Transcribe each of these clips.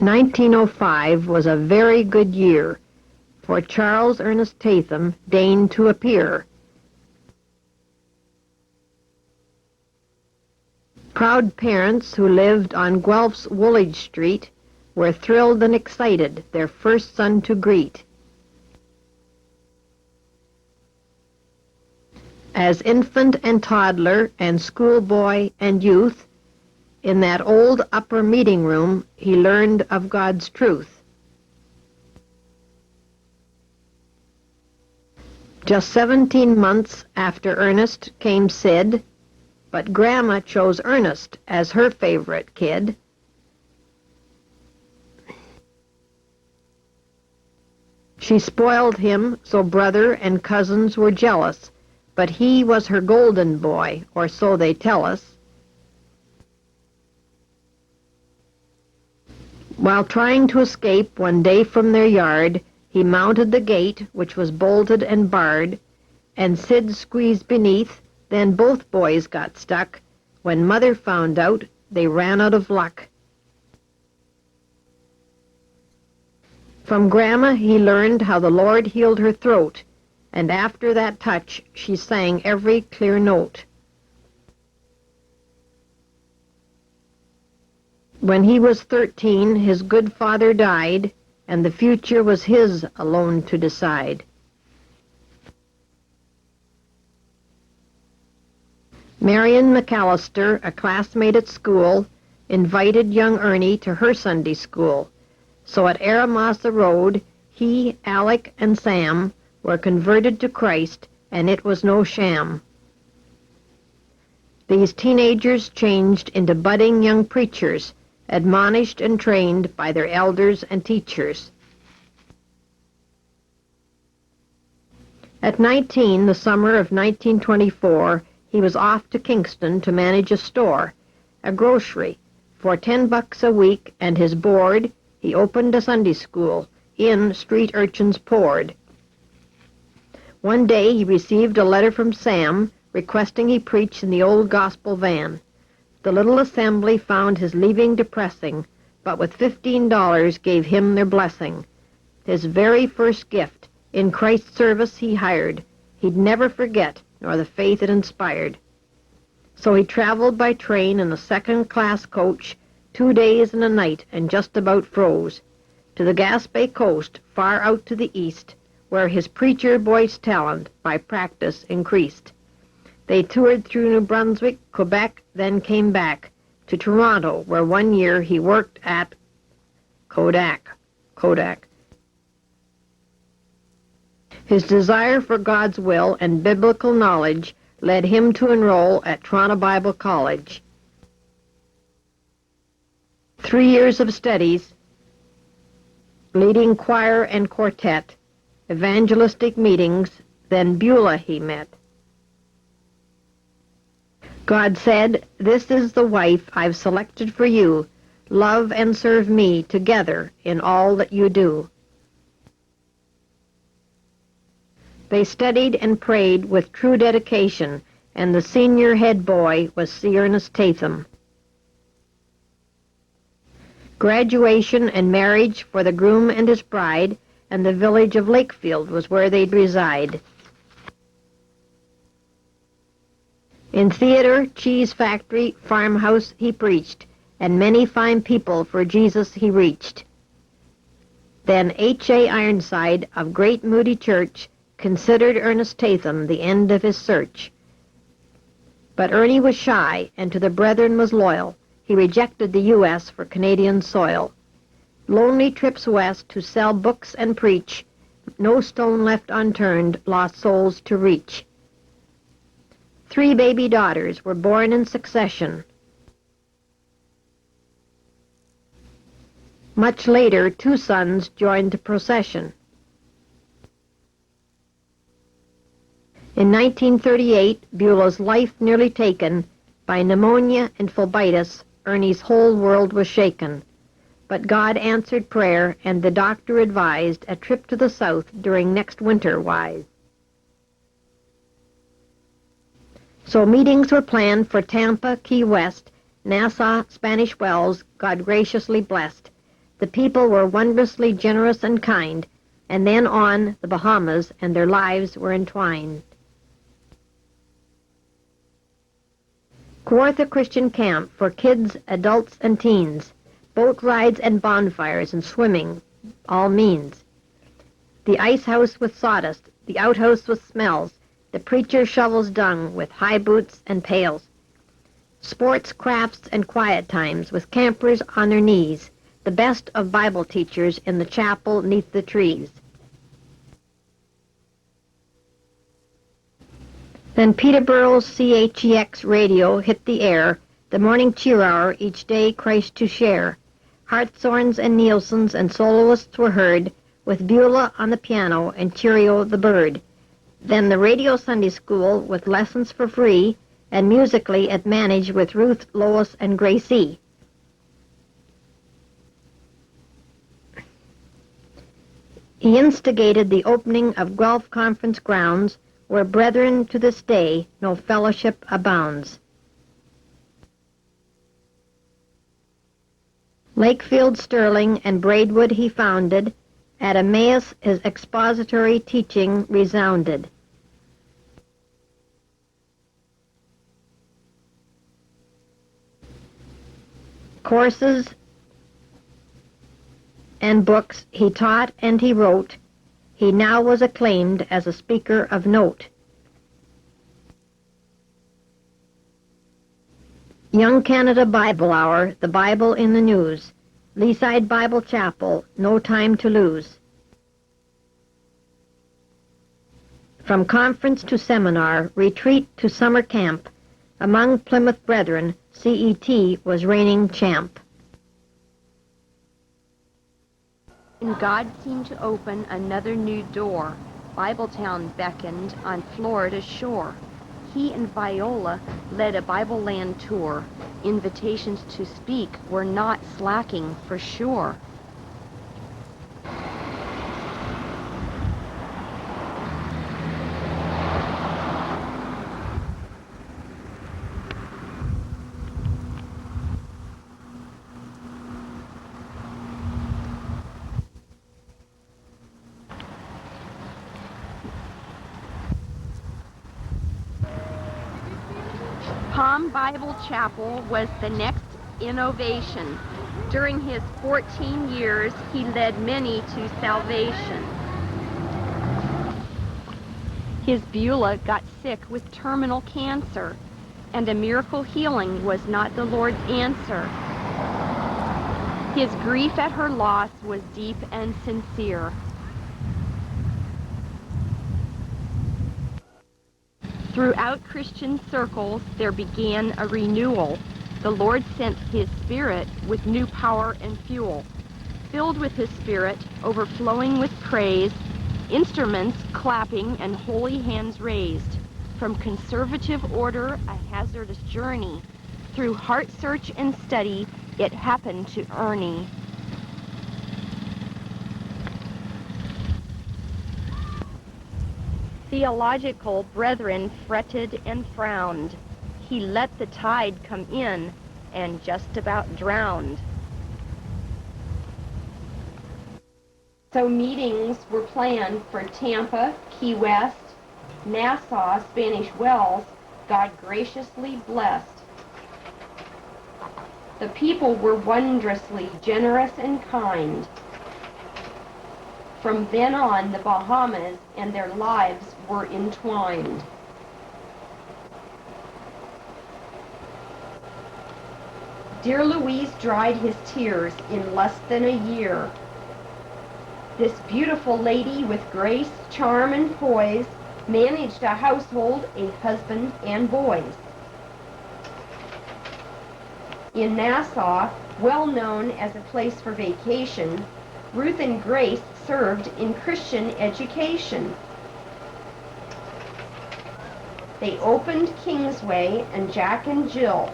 1905 was a very good year, for Charles Ernest Tatham deigned to appear. Proud parents who lived on Guelph's Woolwich Street were thrilled and excited their first son to greet. As infant and toddler and schoolboy and youth, in that old upper meeting room he learned of God's truth. Just 17 months after Ernest came Sid, but Grandma chose Ernest as her favorite kid. She spoiled him so brother and cousins were jealous, but he was her golden boy, or so they tell us. While trying to escape one day from their yard, he mounted the gate, which was bolted and barred, and Sid squeezed beneath. Then both boys got stuck. When Mother found out, they ran out of luck. From Grandma he learned how the Lord healed her throat, and after that touch she sang every clear note. When he was 13, his good father died, and the future was his alone to decide. Marion McAllister, a classmate at school, invited young Ernie to her Sunday school. So at Aramasa Road, he, Alec, and Sam were converted to Christ, and it was no sham. These teenagers changed into budding young preachers, admonished and trained by their elders and teachers. At 19, the summer of 1924, he was off to Kingston to manage a store, a grocery. For $10 a week and his board, he opened a Sunday school. In street urchins poured. One day he received a letter from Sam requesting he preach in the old gospel van. The little assembly found his leaving depressing, but with $15 gave him their blessing. His very first gift, in Christ's service he hired. He'd never forget, nor the faith it inspired. So he traveled by train in a second-class coach, 2 days and a night, and just about froze, to the Gaspé coast, far out to the east, where his preacher boy's talent by practice increased. They toured through New Brunswick, Quebec, then came back to Toronto, where 1 year he worked at Kodak. His desire for God's will and biblical knowledge led him to enroll at Toronto Bible College. 3 years of studies, leading choir and quartet, evangelistic meetings, then Beulah he met. God said, "This is the wife I've selected for you. Love and serve me together in all that you do." They studied and prayed with true dedication, and the senior head boy was C. Ernest Tatham. Graduation and marriage for the groom and his bride, and the village of Lakefield was where they'd reside. In theater, cheese factory, farmhouse he preached, and many fine people for Jesus he reached. Then H.A. Ironside of Great Moody Church considered Ernest Tatham the end of his search. But Ernie was shy, and to the brethren was loyal. He rejected the U.S. for Canadian soil. Lonely trips west to sell books and preach, no stone left unturned, lost souls to reach. 3 baby daughters were born in succession. Much later, 2 sons joined the procession. In 1938, Beulah's life nearly taken by pneumonia and phlebitis, Ernie's whole world was shaken. But God answered prayer, and the doctor advised a trip to the south during next winter wise. So meetings were planned for Tampa, Key West, Nassau, Spanish Wells, God graciously blessed. The people were wondrously generous and kind, and then on the Bahamas, and their lives were entwined. Kawartha Christian Camp for kids, adults, and teens. Boat rides and bonfires and swimming, all means. The ice house with sawdust, the outhouse with smells, the preacher shovels dung with high boots and pails. Sports, crafts, and quiet times with campers on their knees, the best of Bible teachers in the chapel 'neath the trees. Then Peterborough's CHEX radio hit the air, the morning cheer hour each day Christ to share. Hartshorns and Nielsen's and soloists were heard, with Beulah on the piano and Cheerio the bird. Then the radio Sunday school with lessons for free, and musically it managed with Ruth, Lois, and Gracie. He instigated the opening of Guelph Conference grounds, where brethren to this day no fellowship abounds. Lakefield, Sterling, and Braidwood he founded. At Emmaus his expository teaching resounded. Courses and books he taught and he wrote. He now was acclaimed as a speaker of note. Young Canada Bible Hour, the Bible in the news. Leaside Bible Chapel, no time to lose. From conference to seminar, retreat to summer camp, among Plymouth brethren, CET was reigning champ. And God seemed to open another new door. Bibletown beckoned on Florida's shore. He and Viola led a Bible land tour. Invitations to speak were not slacking for sure. Palm Bible Chapel was the next innovation. During his 14 years, he led many to salvation. His Beulah got sick with terminal cancer, and a miracle healing was not the Lord's answer. His grief at her loss was deep and sincere. Throughout Christian circles, there began a renewal. The Lord sent His Spirit with new power and fuel. Filled with His Spirit, overflowing with praise, instruments clapping and holy hands raised. From conservative order, a hazardous journey. Through heart search and study, it happened to Ernie. Theological brethren fretted and frowned. He let the tide come in and just about drowned. So meetings were planned for Tampa, Key West, Nassau, Spanish Wells, God graciously blessed. The people were wondrously generous and kind. From then on, the Bahamas and their lives were entwined. Dear Louise dried his tears in less than a year. This beautiful lady with grace, charm, and poise managed a household, a husband, and boys. In Nassau, well known as a place for vacation, Ruth and Grace served in Christian education. They opened Kingsway and Jack and Jill.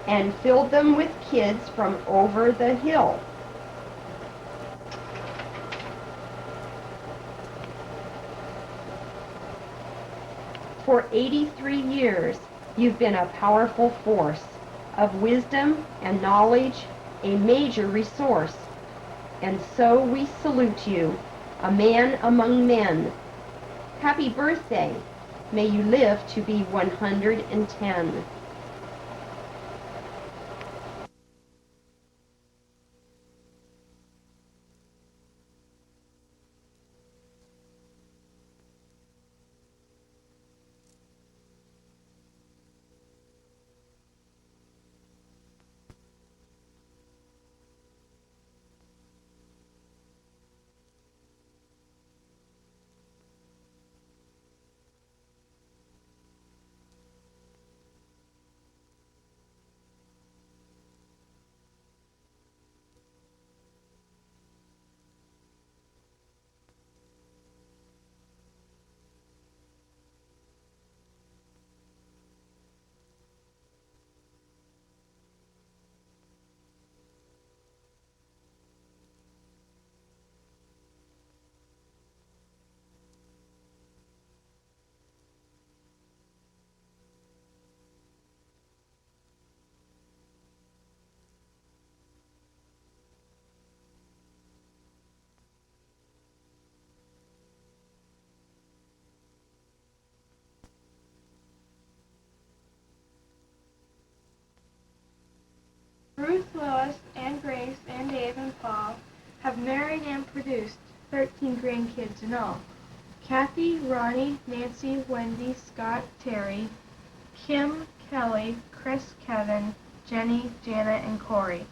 And filled them with kids from over the hill. For 83 years, you've been a powerful force of wisdom and knowledge, a major resource. And so we salute you, a man among men. Happy birthday. May you live to be 110. Ruth, Lois, and Grace, and Dave and Paul have married and produced 13 grandkids in all. Kathy, Ronnie, Nancy, Wendy, Scott, Terry, Kim, Kelly, Chris, Kevin, Jenny, Janet, and Corey.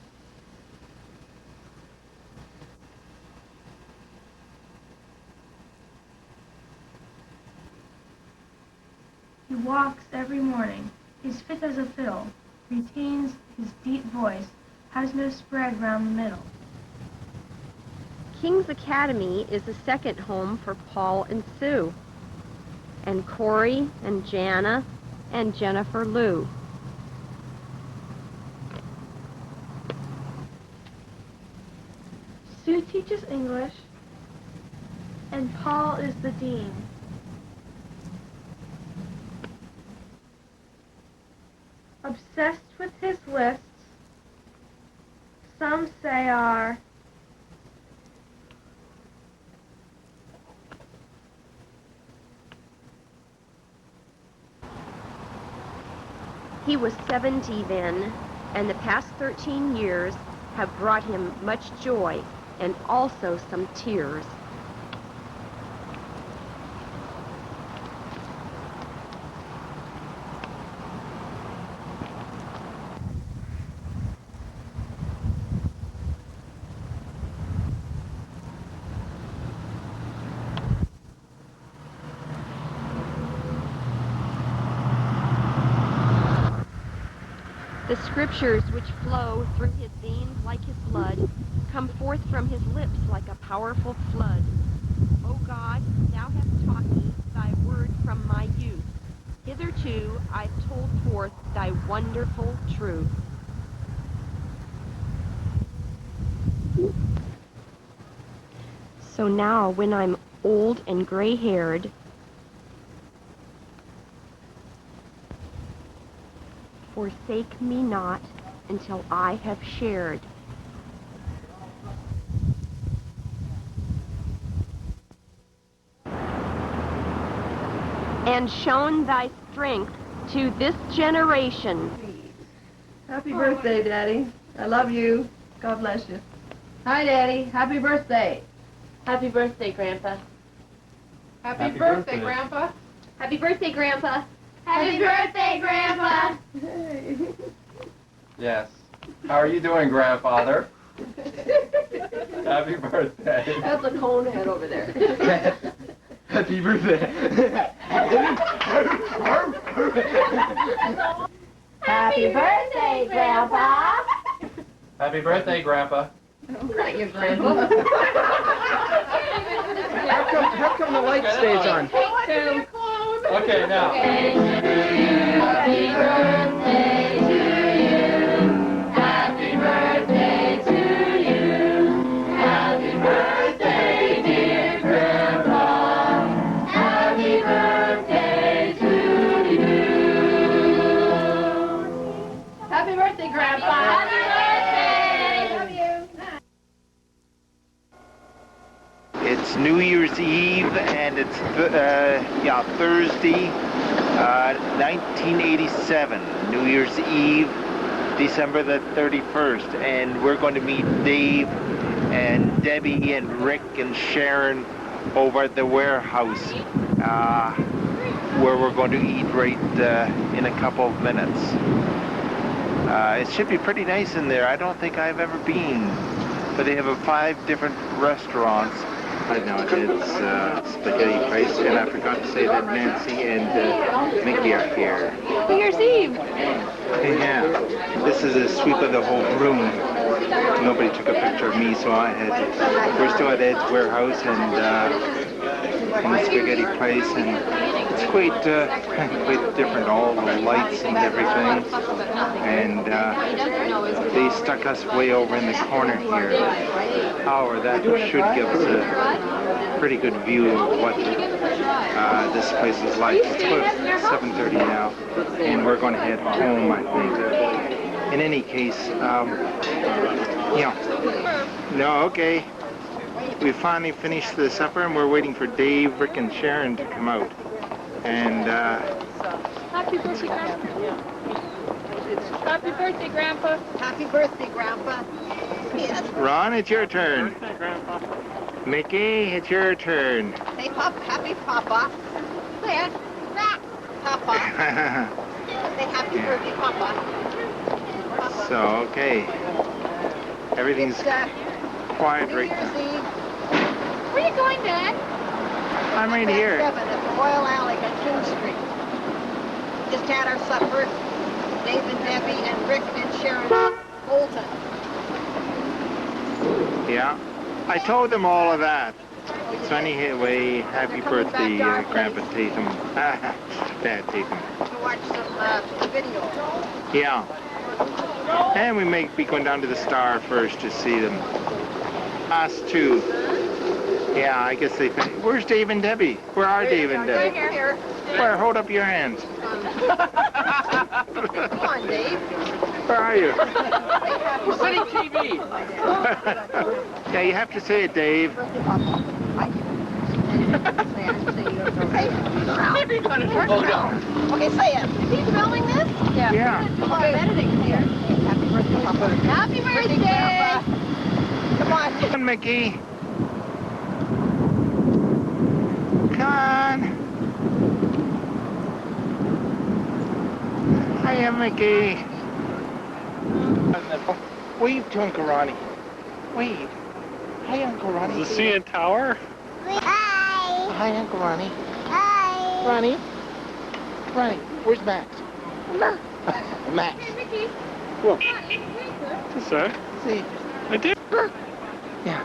He walks every morning. He's fit as a fiddle, retains his deep voice, has no spread round the middle. King's Academy is the second home for Paul and Sue, and Corey and Jana and Jennifer Lou. Sue teaches English, and Paul is the dean. Obsessed with his lists, some say are He was 70 then, and the past 13 years have brought him much joy and also some tears. The scriptures which flow through his veins like his blood come forth from his lips like a powerful flood. O God, thou hast taught me thy word from my youth. Hitherto I've told forth thy wonderful truth. So now when I'm old and gray-haired, forsake me not until I have shared and shown thy strength to this generation. Happy birthday, Daddy. I love you. God bless you. Hi, Daddy. Happy birthday. Happy birthday, Grandpa. Happy birthday, Grandpa. Happy birthday, Grandpa. Happy birthday, Grandpa! Yes. How are you doing, Grandfather? Happy birthday. That's a cone head over there. Happy birthday. Happy birthday, Grandpa! Happy birthday, Grandpa. I'm not your grandpa. How come the light stays on? Okay, now. Happy birthday to you. Happy birthday to you. Happy birthday, dear Grandpa. Happy birthday to It's Thursday, 1987, New Year's Eve, December the 31st, and we're going to meet Dave and Debbie and Rick and Sharon over at the warehouse, where we're going to eat right in a couple of minutes. It should be pretty nice in there. I don't think I've ever been, but they have 5 different restaurants. Right now it's Spaghetti Place, and I forgot to say that Nancy and Mickey are here. New Year's Eve. Yeah, this is a sweep of the whole room. Nobody took a picture of me, so I had to. We're still at Ed's warehouse and the Spaghetti Place, and it's quite different. All the lights and everything, and they stuck us way over in the corner here. However, that should give us a pretty good view of what this place is like. It's about 7:30 now, and we're going to head home, I think. In any case, no, okay. We finally finished the supper, and we're waiting for Dave, Rick, and Sharon to come out. And Happy birthday, Grandpa. Happy birthday, Grandpa. Happy birthday, Grandpa. Yes. Ron, it's your turn. Birthday, Grandpa. Mickey, it's your turn. Hey, happy Papa. Say it. Papa. Say happy birthday, Papa. So, okay. Everything's quiet right now. Where are you going, Dad? I'm right here. 7 at the Royal Alley on King Street. Just had our supper. Dave and Debbie and Rick and Sharon Bolton. Yeah. I told them all of that. So anyway, happy birthday, Grandpa Tatham. Dad Tatham. To watch some video. Yeah. And we may be going down to the Star first to see them. Us too. Yeah, I guess they think. Where's Dave and Debbie? Where are Dave and Debbie? Here. Where? Hold up your hands. Come on, Dave. Where are you? City TV. Yeah, you have to say it, Dave. Okay, say it. Is he filming this? Yeah. Okay. Editing here. Happy birthday, Papa. Happy birthday, Grandpa. Come on. Come on, Mickey. Come on. Hiya, Mickey. Wave to Uncle Ronnie. Wave. Hi, Uncle Ronnie. The CN Tower? Hi. Hi, Uncle Ronnie. Hi. Ronnie. Ronnie, where's Max? Max. Hey, Mickey. Whoa. Sir? See. I did. Yeah.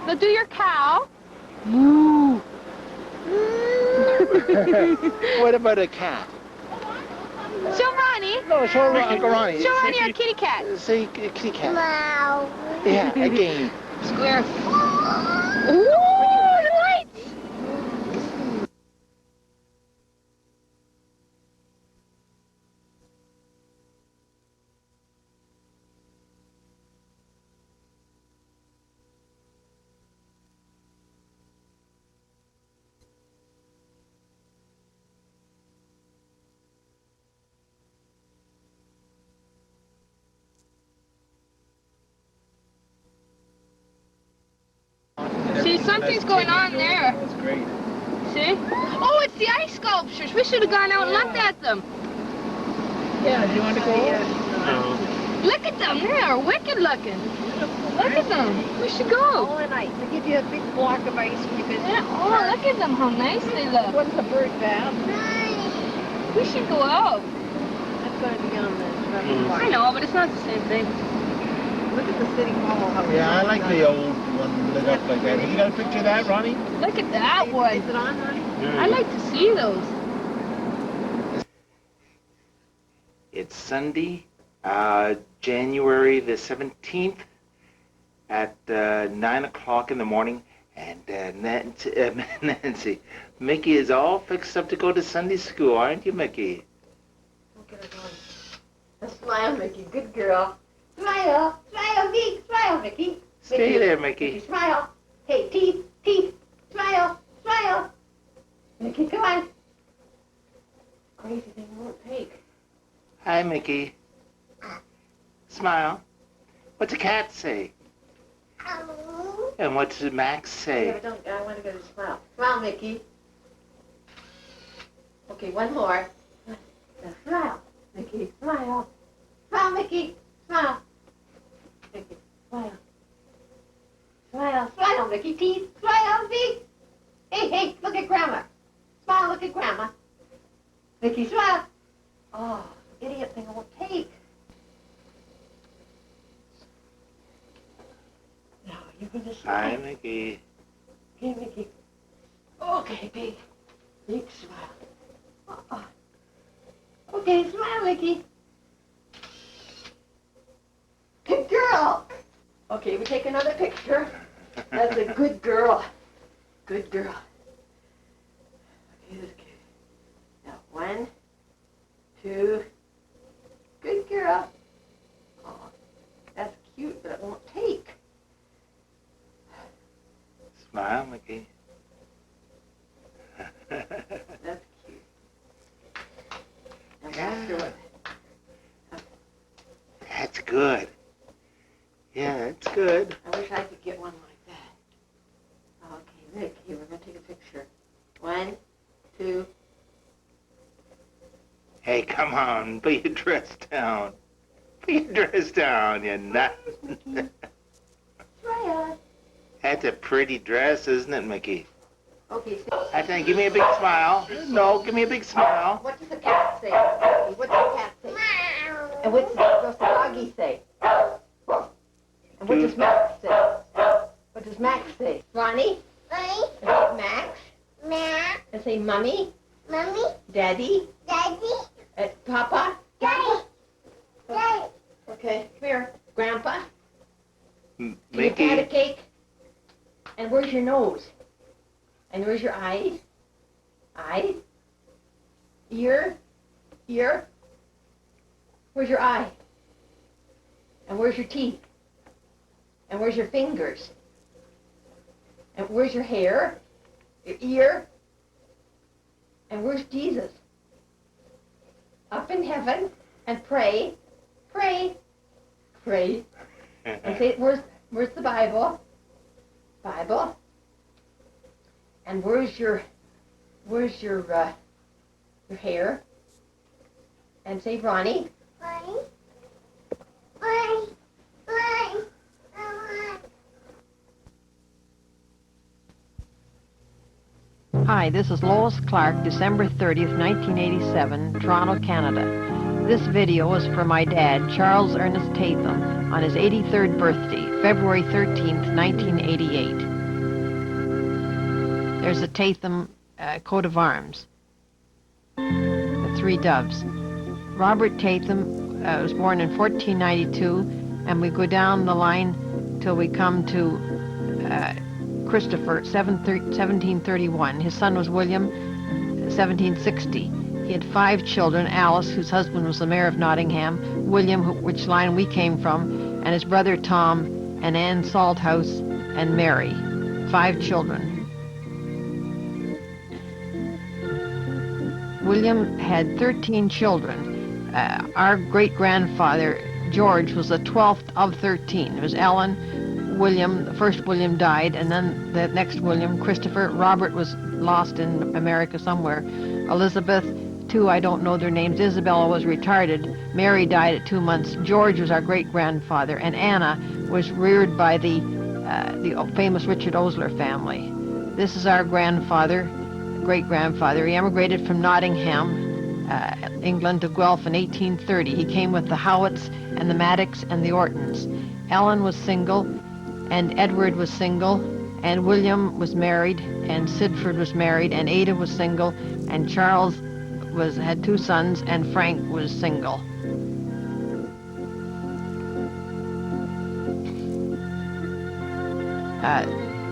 Now do your cow. Moo. What about a cat? Show Ronnie. No, show Uncle Ronnie. Show Ronnie our kitty cat. Say kitty cat. Wow. Yeah, again. Square. Ooh, the lights. See, something's going on there. That's great. See? Oh, it's the ice sculptures. We should have gone out and looked at them. Yeah, do you want to go? No. Look at them. They are wicked looking. Look at them. We should go. All the night. They give you a big block of ice and you can... Yeah. Oh, look at them. How nice they look. What's the bird bath? We should go out. That's going to be on the... I know, but it's not the same thing. Look at the city hall. How Yeah, I like the old one lit up like that. Have you got a picture of that, Ronnie? Look at that one. Is it on, Ronnie? I like to see those. It's Sunday, January the 17th at 9 o'clock in the morning, and Nancy, Mickey is all fixed up to go to Sunday school, aren't you, Mickey? Look at her going. Smile, Mickey. Good girl. Smile. Smile, Mickey. Smile, Mickey. Stay there, Mickey. Smile. Hey, teeth. Teeth. Smile. Smile. Mickey, come on. Crazy thing won't take. Hi, Mickey. Smile. What's a cat say? And what does Max say? I want to go to smile. Smile, Mickey. Okay, one more. Now smile, Mickey. Smile. Smile, Mickey. Smile. Mickey, smile. Smile, smile, Mickey. Teeth. Smile, teeth. Hey, hey, look at Grandma. Smile, look at Grandma. Mickey, smile. Oh, idiot thing won't take. Now, you're going to smile. Hi, Mickey. Okay, Mickey. Okay, big. Big smile. Okay, smile, Mickey. Good girl. Okay, we take another picture. That's a good girl. Good girl. Okay, that's good. Now, 1, 2. Good girl. Oh, that's cute, but it won't take. Smile, Mickey. That's cute. Now, after what? That's good. Yeah, that's good. I wish I could get one like that. Okay, Rick, here, we're going to take a picture. 1, 2. Hey, come on. Put your dress down. Put your dress down, you nut. Smile. That's a pretty dress, isn't it, Mickey? Okay, I think, give me a big smile. No, give me a big smile. what does the cat say? What does the cat say? And what does the doggy say? And what does Max say? What does Max say? Ronnie? Ronnie? And say Max? Max? And say Mummy? Mummy? Daddy? Daddy? Papa? Daddy? Daddy? Okay, come here. Grandpa? Can you pat a Mickey? cake? And where's your nose? And where's your eyes? Eyes? Ear? Ear? Where's your eye? And where's your teeth? And where's your fingers? And where's your hair? Your ear? And where's Jesus? Up in heaven and pray, pray, pray. And say, where's the Bible? Bible. And where's your hair? And say, Ronnie. Ronnie. Ronnie. Ronnie. Hi, this is Lois Clark, December 30th, 1987, Toronto, Canada. This video is for my dad, Charles Ernest Tatham, on his 83rd birthday, February 13th, 1988. There's a Tatham coat of arms, the 3 doves. Robert Tatham was born in 1492, and we go down the line till we come to Christopher, 1731. His son was William, 1760. He had 5 children: Alice, whose husband was the mayor of Nottingham; William, which line we came from; and his brother Tom, and Anne Salthouse, and Mary. 5 children. William had 13 children. Our great-grandfather, George, was the 12th of 13. It was Ellen, William, the first William died, and then the next William, Christopher. Robert was lost in America somewhere. Elizabeth, 2, I don't know their names. Isabella was retarded. Mary died at 2 months. George was our great-grandfather, and Anna was reared by the famous Richard Osler family. This is our grandfather, great-grandfather. He emigrated from Nottingham, England, to Guelph in 1830. He came with the Howitts and the Maddocks and the Ortons. Ellen was single, and Edward was single, and William was married, and Sidford was married, and Ada was single, and Charles had 2 sons, and Frank was single.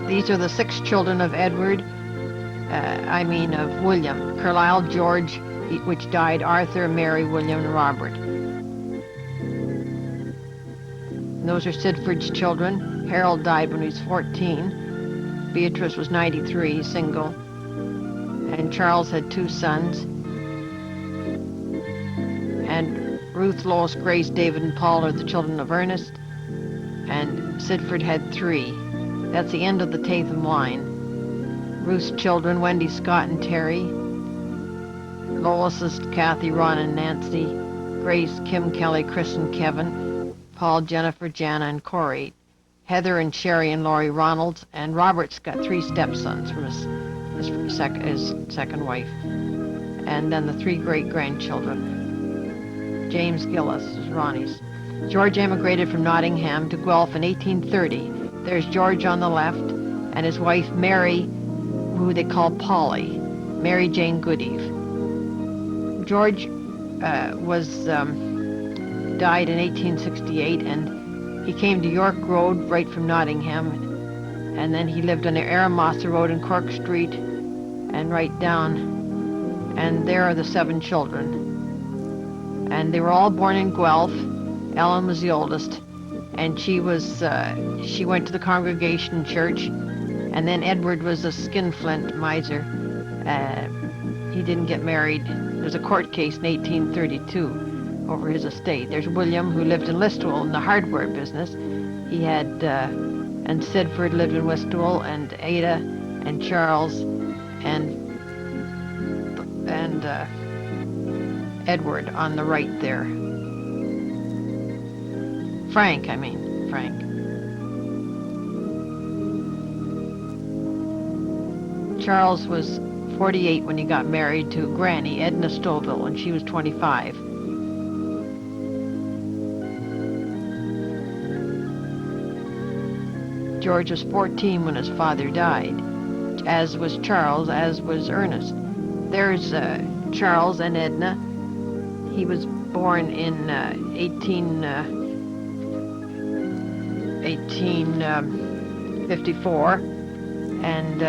These are the 6 children of Edward, of William: Carlisle, George, which died, Arthur, Mary, William, and Robert. And those are Sidford's children. Harold died when he was 14. Beatrice was 93, single. and Charles had 2 sons. And Ruth, Lois, Grace, David, and Paul are the children of Ernest, and Sidford had 3. That's the end of the Tatham line. Ruth's children, Wendy, Scott, and Terry. Lois's, Kathy, Ron, and Nancy. Grace, Kim, Kelly, Chris, and Kevin. Paul, Jennifer, Jana, and Corey. Heather and Sherry and Laurie Ronalds. And Robert's got 3 stepsons from his second wife. And then the 3 great-grandchildren. James Gillis is Ronnie's. George emigrated from Nottingham to Guelph in 1830. There's George on the left, and his wife Mary, who they call Polly, Mary Jane Goodeve. George died in 1868, and he came to York Road right from Nottingham, and then he lived on the Aramosser Road in Cork Street, and right down, and there are the 7 children. And they were all born in Guelph. Ellen was the oldest, and she went to the Congregation Church, and then Edward was a skinflint miser. He didn't get married. There's a court case in 1832 over his estate. There's William, who lived in Listowel in the hardware business. He had, and Sidford lived in Listowel, and Ada, and Charles, and Edward on the right there. Frank. Charles was 48 when he got married to Granny, Edna Stoville, and she was 25. George was 14 when his father died, as was Charles, as was Ernest. There's Charles and Edna. He was born in 1854, and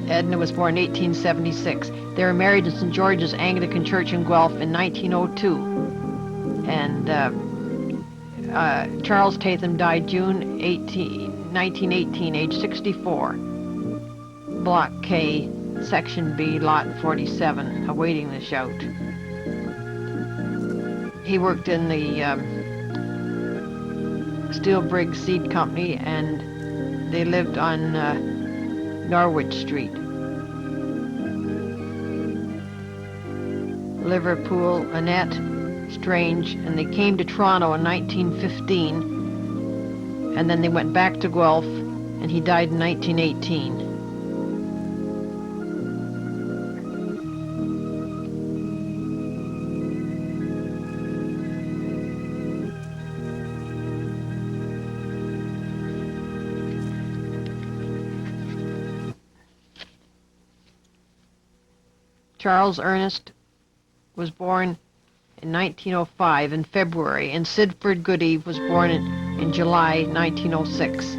Edna was born in 1876. They were married in St. George's Anglican Church in Guelph in 1902. And Charles Tatham died June 1918, age 64. Block K, Section B, Lot 47, awaiting the shout. He worked in the Steel Briggs Seed Company, and they lived on Norwich Street. Liverpool, Annette, Strange, and they came to Toronto in 1915, and then they went back to Guelph, and he died in 1918. Charles Ernest was born in 1905 in February, and Sidford Goodeve was born in July 1906.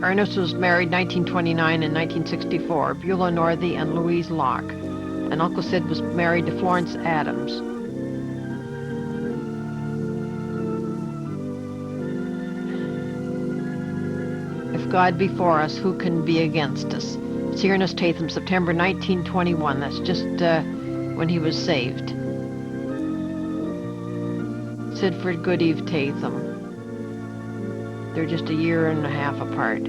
Ernest was married 1929 and 1964, Beulah Northey and Louise Locke, and Uncle Sid was married to Florence Adams. If God be for us, who can be against us? See Ernest Tatham, September 1921. That's just when he was saved. Sidford Goodeve Tatham. They're just a year and a half apart.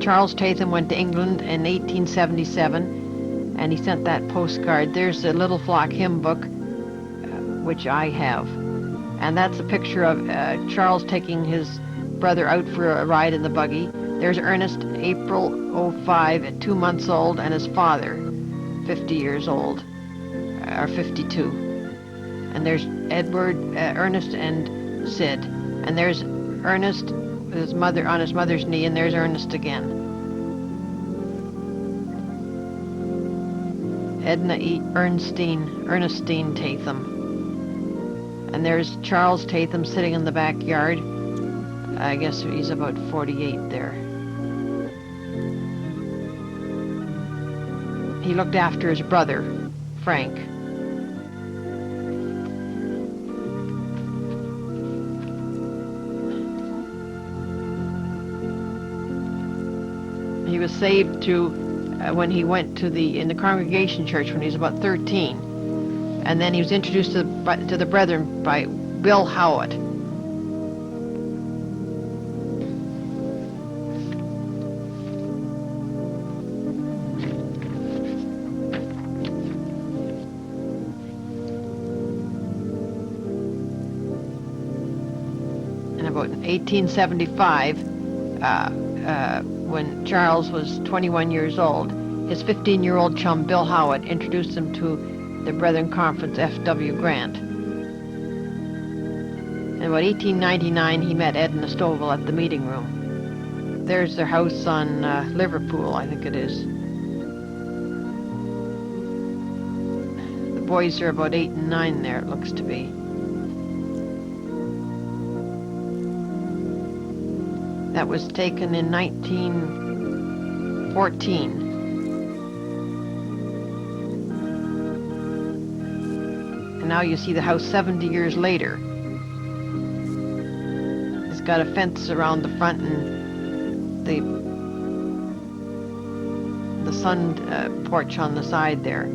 Charles Tatham went to England in 1877, and he sent that postcard. There's the Little Flock hymn book, which I have. And that's a picture of Charles taking his brother out for a ride in the buggy. There's Ernest, April 05, at 2 months old, and his father, 50 years old, or 52. And there's Edward, Ernest, and Sid. And there's Ernest with his mother on his mother's knee, and there's Ernest again. Edna Ernestine Tatham. And there's Charles Tatham sitting in the backyard. I guess he's about 48 there. He looked after his brother, Frank. He was saved to when he went to in the congregation church when he was about 13, and then he was introduced to the brethren by Bill Howitt. In about 1875, when Charles was 21 years old, his 15-year-old chum Bill Howitt introduced him to the Brethren Conference F.W. Grant. In about 1899, he met Edna Stovall at the meeting room. There's their house on Liverpool, I think it is. The boys are about 8 and 9 there, it looks to be. That was taken in 1914. And now you see the house 70 years later. It's got a fence around the front and the sun porch on the side there.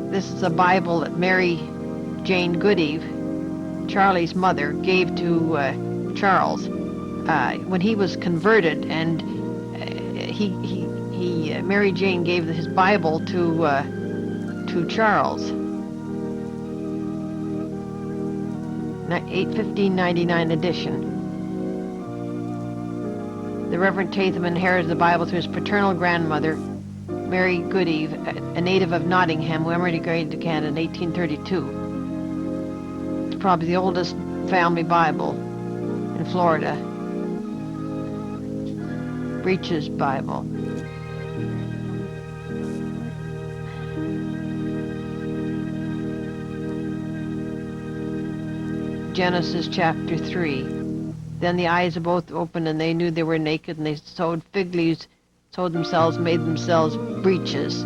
This is a Bible that Mary Jane Goodeve, Charlie's mother, gave to Charles. When he was converted, and Mary Jane gave his Bible to Charles. 1599 edition. The Reverend Tatham inherited the Bible through his paternal grandmother, Mary Goodeve, a native of Nottingham, who emigrated to Canada in 1832. It's probably the oldest family Bible in Florida. Breeches Bible. Genesis chapter 3. Then the eyes of both opened, and they knew they were naked, and they sewed fig leaves, made themselves breeches.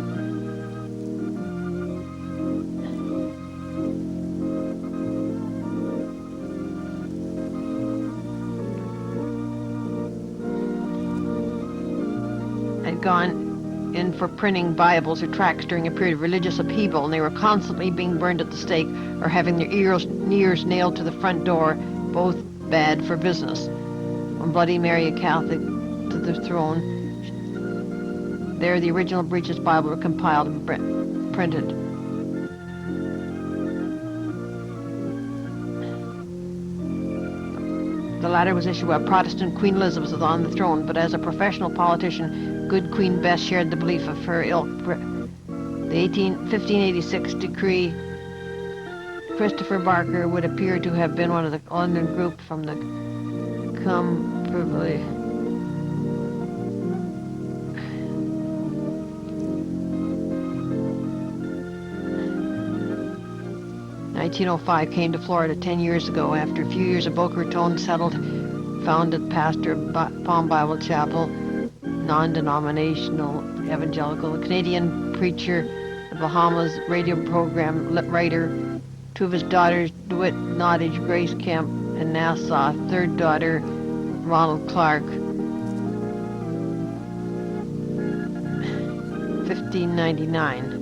Had gone in for printing Bibles or tracts during a period of religious upheaval, and they were constantly being burned at the stake or having their ears nailed to the front door, both bad for business. When Bloody Mary, a Catholic, to the throne, there the original Breeches Bible were compiled and printed. The latter was issued while Protestant Queen Elizabeth was on the throne, but as a professional politician, good Queen Bess shared the belief of her ilk. The 1586 decree, Christopher Barker would appear to have been one of the London group from the Cumberland. 1905 came to Florida 10 years ago after a few years of Boca Raton, settled, founded pastor of Palm Bible Chapel, non-denominational evangelical, a Canadian preacher, the Bahamas radio program writer, two of his daughters, DeWitt Nottage, Grace Kemp, and Nassau, third daughter, Ronald Clark. 1599.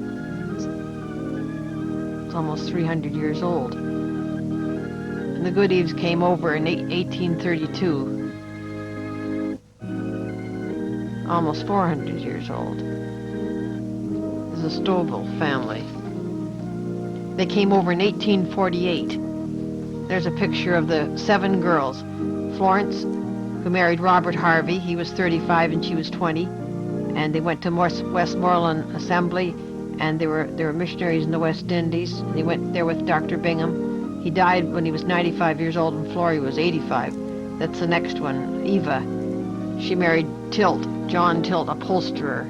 It's almost 300 years old. And the Goodeves came over in 1832. Almost 400 years old. This is a Stovall family. They came over in 1848. There's a picture of the 7 girls. Florence, who married Robert Harvey. He was 35 and she was 20. And they went to Westmoreland Assembly, and they were missionaries in the West Indies. They went there with Dr. Bingham. He died when he was 95 years old, and Florrie was 85. That's the next one, Eva. She married John Tilt, upholsterer.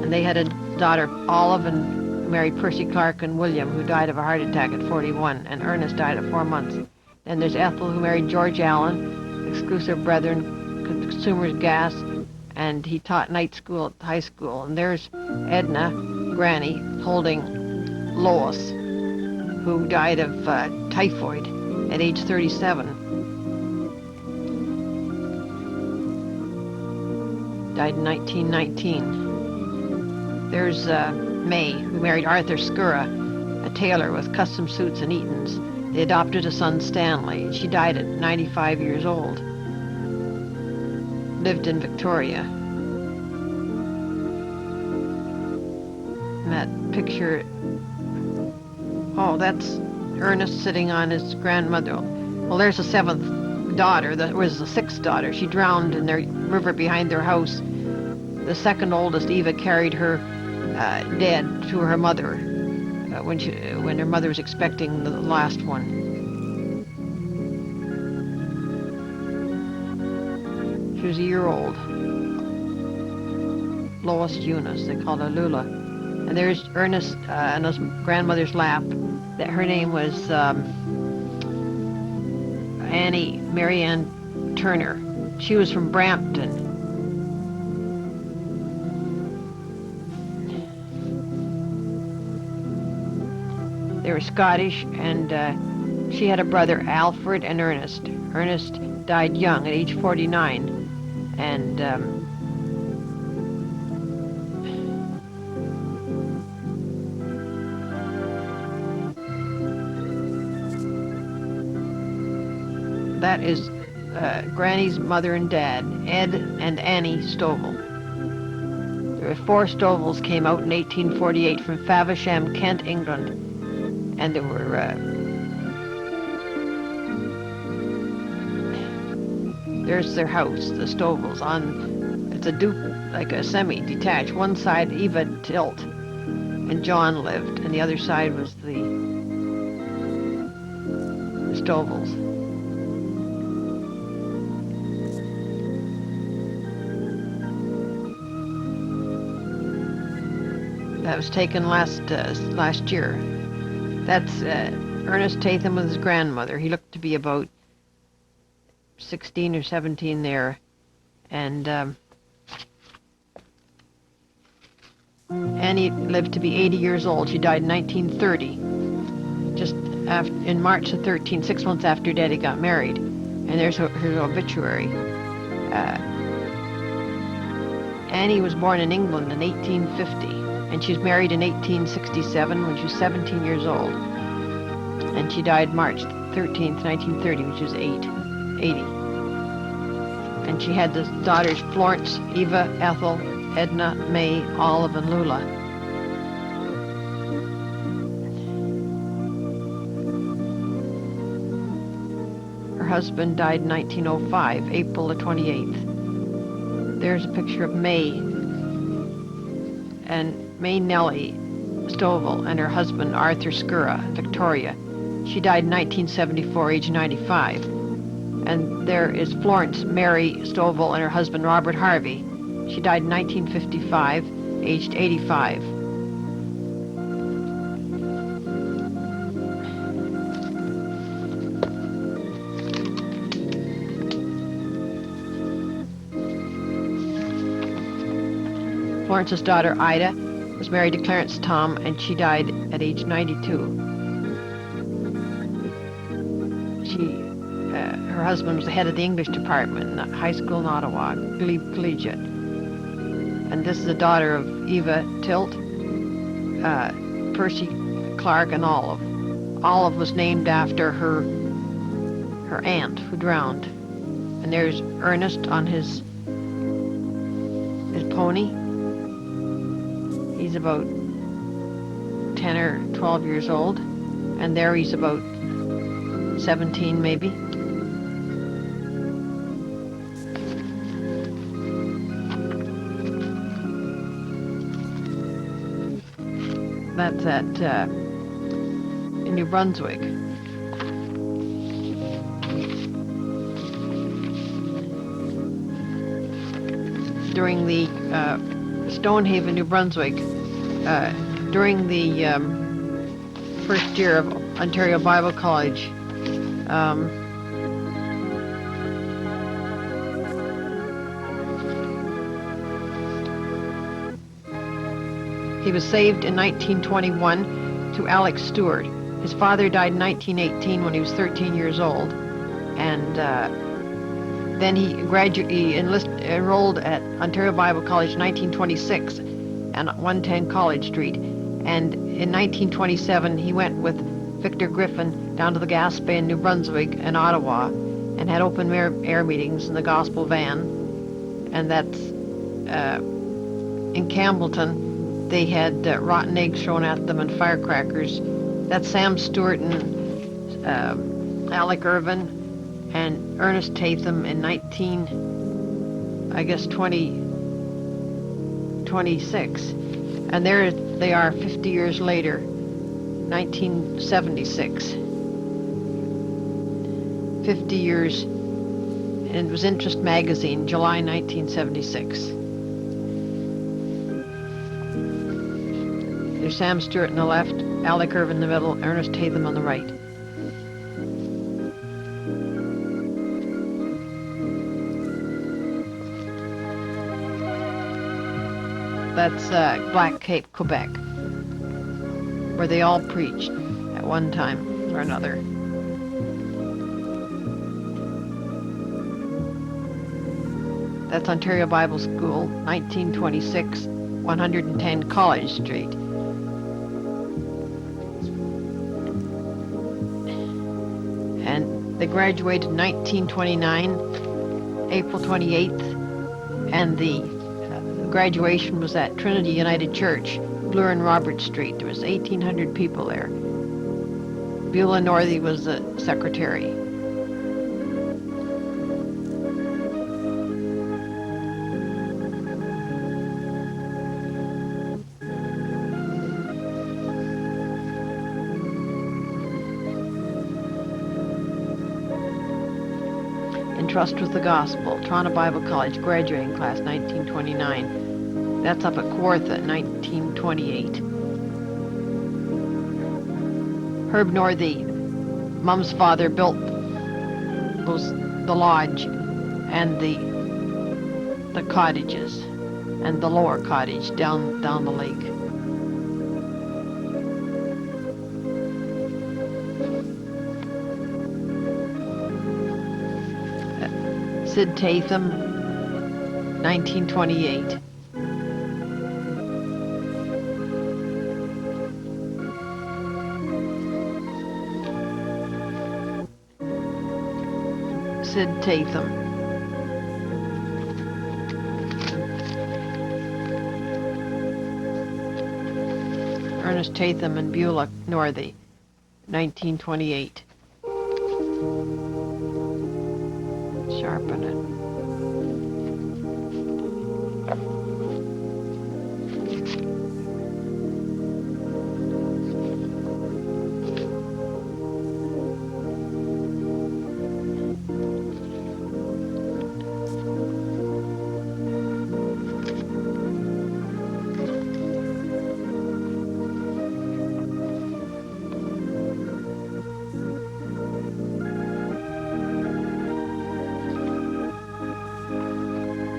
And they had a daughter, Olive, and married Percy Clark and William, who died of a heart attack at 41, and Ernest died at 4 months. Then there's Ethel, who married George Allen, exclusive brethren, Consumers Gas, and he taught night school at the high school. And there's Edna, Granny, holding Lois, who died of typhoid at age 37. died in 1919. There's May, who married Arthur Skura, a tailor with custom suits and Eatons. They adopted a son, Stanley. She died at 95 years old. Lived in Victoria. And that picture, oh, that's Ernest sitting on his grandmother. Well, there's the seventh daughter. That was the sixth daughter. She drowned in the river behind their house. The second oldest, Eva, carried her dead to her mother when her mother was expecting the last one. She was a year old. Lois Eunice, they called her Lula. And there's Ernest on his grandmother's lap. That her name was Annie Marianne Turner. She was from Brampton. They were Scottish, and she had a brother, Alfred and Ernest. Ernest died young at age 49, and that is Granny's mother and dad, Ed and Annie Stovall. There were 4 Stovals came out in 1848 from Faversham, Kent, England, and there were there's their house, the Stovals. It's a like a semi-detached. One side Eva Tilt and John lived, and the other side was the Stovals. That was taken last year. That's Ernest Tatham with his grandmother. He looked to be about 16 or 17 there, and Annie lived to be 80 years old. She died in 1930, just in March the 13th, 6 months after Daddy got married. And there's her obituary. Annie was born in England in 1850. And she was married in 1867 when she was 17 years old. And she died March 13th, 1930, when she was 80. And she had the daughters Florence, Eva, Ethel, Edna, May, Olive, and Lula. Her husband died in 1905, April the 28th. There's a picture of May and May Nellie Stovall and her husband Arthur Skura, Victoria. She died in 1974, age 95. And there is Florence Mary Stovall and her husband Robert Harvey. She died in 1955, aged 85. Florence's daughter Ida was married to Clarence Tom, and she died at age 92. Her husband was the head of the English department in a high school in Ottawa, Glebe Collegiate. And this is the daughter of Eva Tilt, Percy Clark, and Olive. Olive was named after her aunt who drowned. And there's Ernest on his pony. He's about 10 or 12 years old, and there he's about 17 maybe. That's in New Brunswick. During the Stonehaven, New Brunswick, during the first year of Ontario Bible College, he was saved in 1921 to Alex Stewart. His father died in 1918 when he was 13 years old, and Then he enrolled at Ontario Bible College in 1926 and 110 College Street. And in 1927, he went with Victor Griffin down to the Gaspé in New Brunswick and Ottawa and had open air meetings in the gospel van. And that's in Campbellton, they had rotten eggs thrown at them and firecrackers. That's Sam Stewart and Alec Irvin and Ernest Tatham in 2026. And there they are 50 years later, 1976. 50 years, and it was Interest Magazine, July 1976. There's Sam Stewart on the left, Alec Irvin in the middle, Ernest Tatham on the right. That's Black Cape, Quebec, where they all preached at one time or another. That's Ontario Bible School, 1926, 110 College Street. And they graduated in 1929, April 28th, and the graduation was at Trinity United Church, Bloor and Robert Street. There was 1,800 people there. Beulah Northey was the secretary. Trust with the Gospel, Toronto Bible College graduating class, 1929. That's up at Kawartha, 1928. Herb Northey, Mum's father, built the lodge and the cottages and the lower cottage down the lake. Sid Tatham, 1928. Sid Tatham. Ernest Tatham and Beulah Northey, 1928. Sharpen it.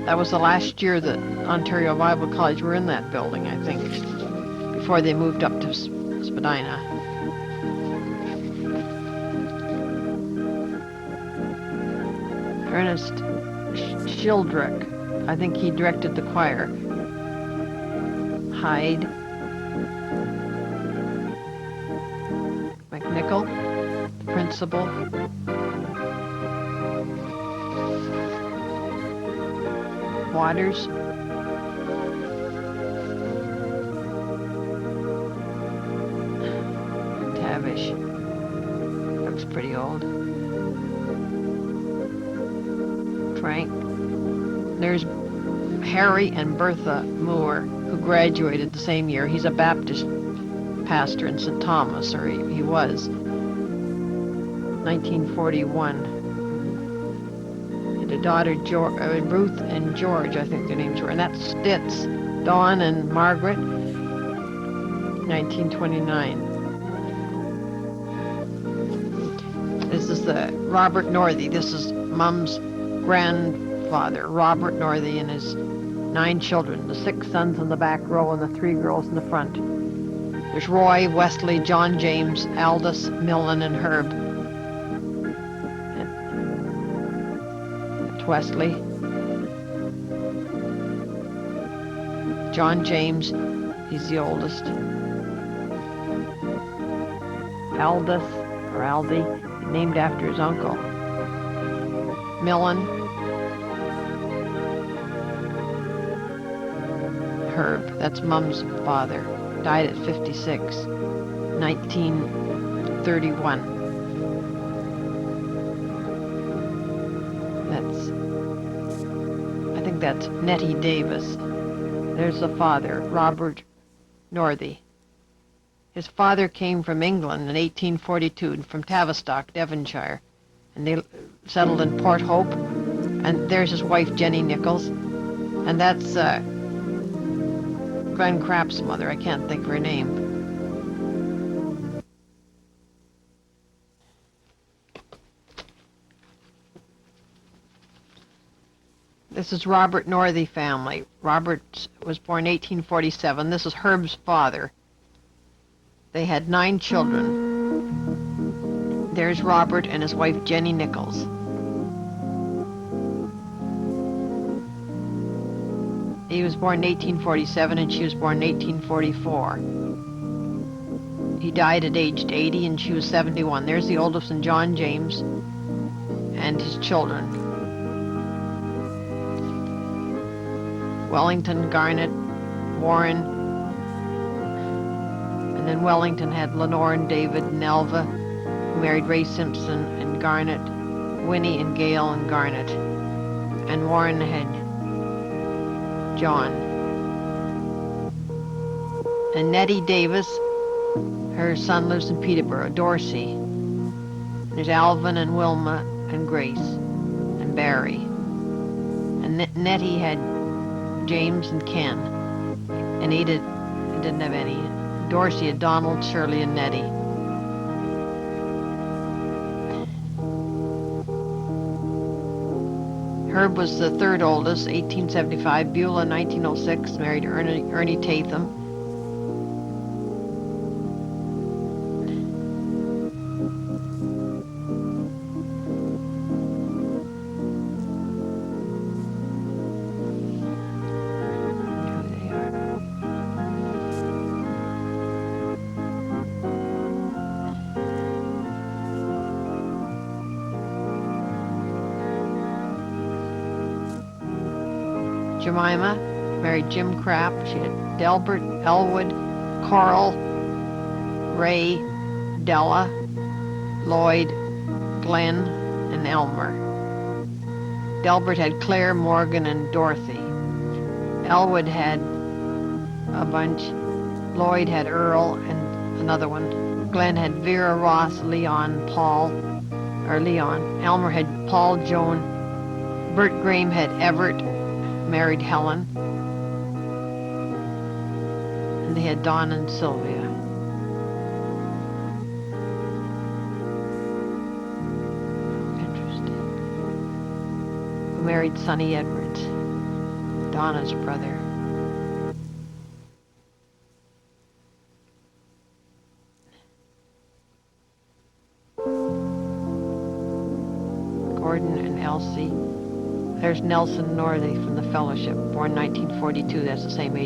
That was the last year that Ontario Bible College were in that building, I think, before they moved up to Spadina. Ernest Shildrick, I think he directed the choir. Hyde. McNichol, the principal. Waters. Tavish. Looks pretty old. Frank. There's Harry and Bertha Moore, who graduated the same year. He's a Baptist pastor in St. Thomas, or he was. 1941. A daughter, Ruth and George, I think their names were, and that's Stitz, Dawn and Margaret, 1929. This is the Robert Northey. This is Mum's grandfather, Robert Northey, and his 9 children, the 6 sons in the back row and the 3 girls in the front. There's Roy, Wesley, John James, Aldous, Millen, and Herb. Wesley. John James, he's the oldest. Aldous, or Aldi, named after his uncle. Millen. Herb, that's Mum's father, died at 56, 1931. I think that's Nettie Davis. There's the father, Robert Northey. His father came from England in 1842, from Tavistock, Devonshire, and they settled in Port Hope. And there's his wife, Jenny Nichols, and that's Glenn Crapp's mother. I can't think of her name. This is Robert Northey family. Robert was born 1847. This is Herb's father. They had 9 children. There's Robert and his wife Jenny Nichols. He was born in 1847 and she was born in 1844. He died at age 80 and she was 71. There's the oldest one, John James, and his children. Wellington, Garnet, Warren, and then Wellington had Lenore and David and Elva, who married Ray Simpson and Garnet, Winnie and Gail and Garnet, and Warren had John. And Nettie Davis, her son lives in Peterborough, Dorsey. There's Alvin and Wilma and Grace and Barry. And Nettie had James and Ken, and he didn't have any. Dorsey had Donald, Shirley, and Nettie. Herb was the third oldest, 1875. Beulah, 1906, married Ernie Tatham. Jemima married Jim Crapp. She had Delbert, Elwood, Carl, Ray, Della, Lloyd, Glenn, and Elmer. Delbert had Claire, Morgan, and Dorothy. Elwood had a bunch. Lloyd had Earl and another one. Glenn had Vera, Ross, Leon. Elmer had Paul, Joan. Bert Graham had Everett, married Helen, and they had Dawn and Sylvia. Interesting. Who married Sonny Edwards, Donna's brother. Gordon and Elsie. There's Nelson Northey from the Fellowship, born 1942. That's the same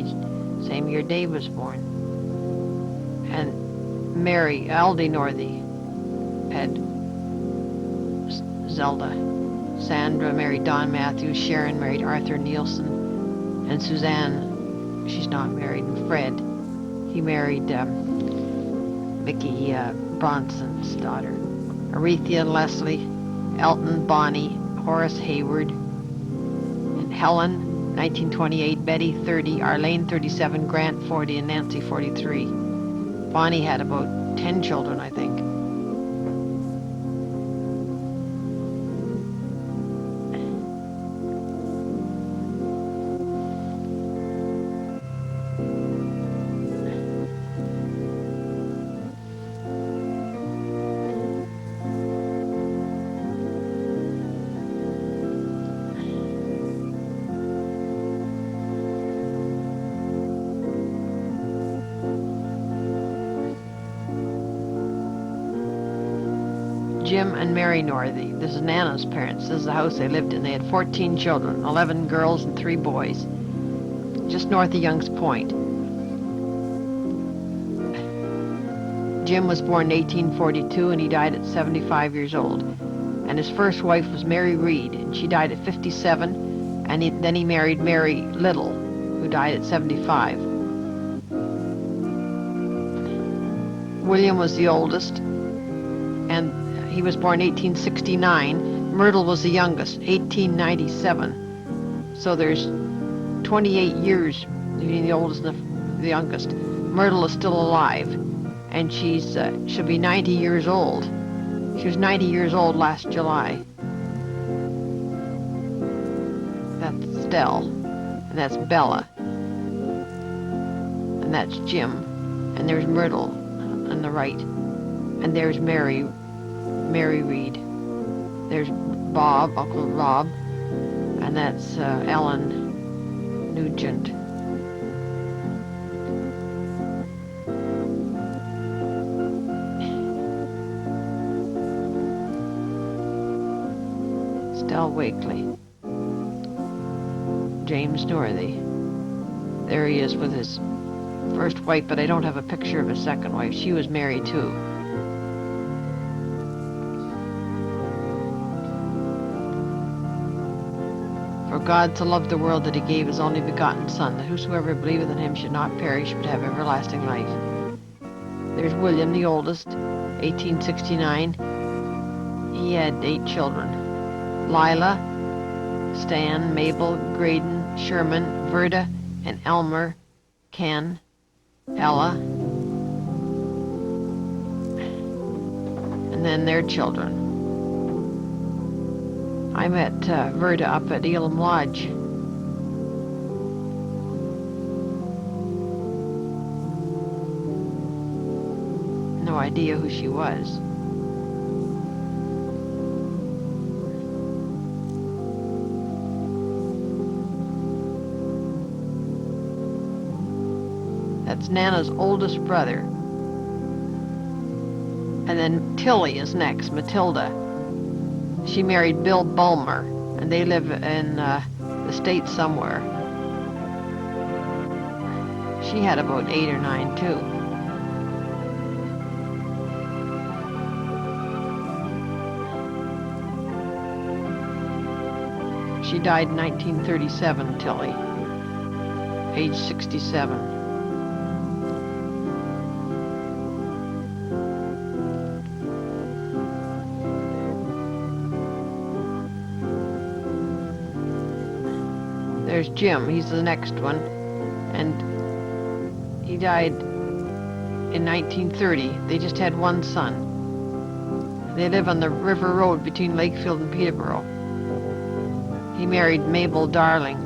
year Dave was born. And Mary, Aldi Northey, had Zelda. Sandra married Don Matthews. Sharon married Arthur Nielsen. And Suzanne, she's not married. And Fred, he married Mickey Bronson's daughter. Aretha and Leslie, Elton, Bonnie, Horace Hayward, Helen, 1928, Betty, 30, Arlene, 37, Grant, 40, and Nancy, 43. Bonnie had about 10 children, I think. Jim and Mary Northey. This is Nana's parents. This is the house they lived in. They had 14 children, 11 girls and 3 boys, just north of Young's Point. Jim was born in 1842 and he died at 75 years old. And his first wife was Mary Reed, and she died at 57, and then he married Mary Little, who died at 75. William was the oldest, and he was born 1869. Myrtle was the youngest, 1897. So there's 28 years between the oldest and the youngest. Myrtle is still alive, and she'll be 90 years old. She was 90 years old last July. That's Stell, and that's Bella, and that's Jim, and there's Myrtle on the right, and there's Mary Reed. There's Bob, Uncle Rob, and that's Ellen Nugent. Stell Wakely. James Northey. There he is with his first wife, but I don't have a picture of his second wife. She was married too. For God so loved the world that he gave his only begotten Son, that whosoever believeth in him should not perish, but have everlasting life. There's William, the oldest, 1869. He had 8 children. Lila, Stan, Mabel, Graydon, Sherman, Verda, and Elmer, Ken, Ella, and then their children. I met Verda up at Elam Lodge. No idea who she was. That's Nana's oldest brother. And then Tilly is next, Matilda. She married Bill Bulmer, and they live in the States somewhere. She had about 8 or 9 too. She died in 1937, Tilly, age 67. There's Jim, he's the next one, and he died in 1930. They just had 1 son. They live on the River Road between Lakefield and Peterborough. He married Mabel Darling.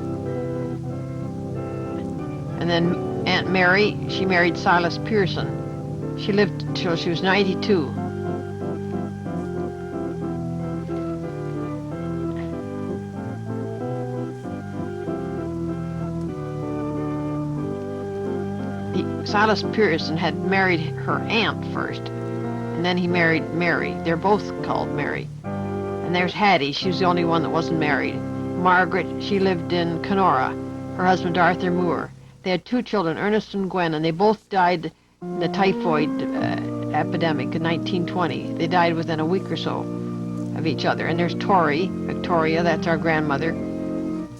And then Aunt Mary, she married Silas Pearson. She lived till she was 92. Silas Pearson had married her aunt first, and then he married Mary. They're both called Mary. And there's Hattie, she was the only one that wasn't married. Margaret, she lived in Kenora. Her husband Arthur Moore. They had 2 children, Ernest and Gwen, and they both died in the typhoid epidemic in 1920. They died within a week or so of each other. And there's Tori, Victoria, that's our grandmother.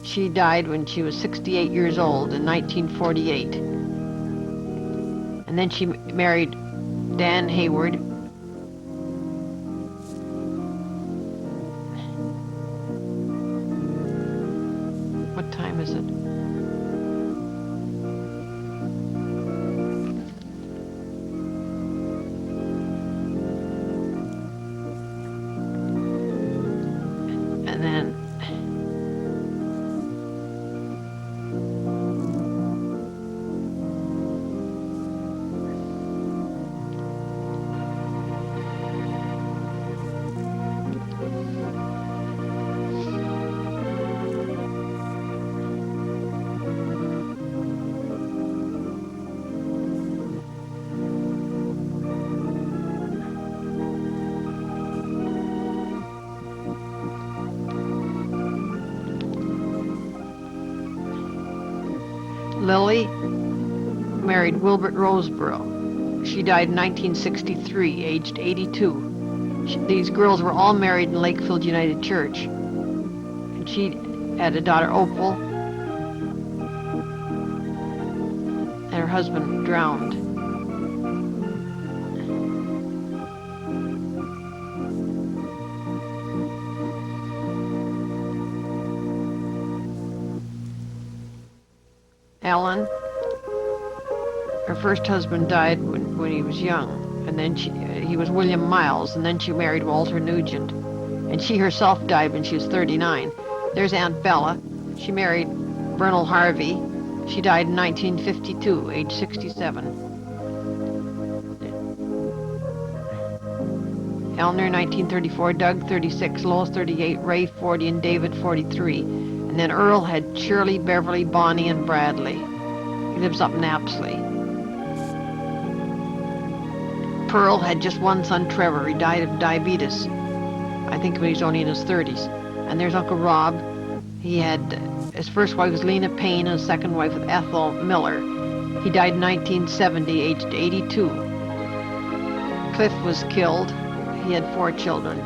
She died when she was 68 years old in 1948. And then she married Dan Hayward. What time is it? And then Lily married Wilbert Roseborough. She died in 1963, aged 82. These girls were all married in Lakefield United Church. And she had a daughter, Opal, and her husband drowned. Ellen, her first husband died when he was young, and then he was William Miles, and then she married Walter Nugent, and she herself died when she was 39. There's Aunt Bella. She married Vernal Harvey. She died in 1952, age 67. Eleanor, 1934, Doug, 36, Lois, 38, Ray, 40, and David, 43. And then Earl had Shirley, Beverly, Bonnie, and Bradley. He lives up in Apsley. Pearl had just one son, Trevor. He died of diabetes, I think when he was only in his 30s. And there's Uncle Rob. He had, his first wife was Lena Payne, and his second wife was Ethel Miller. He died in 1970, aged 82. Cliff was killed. He had 4 children.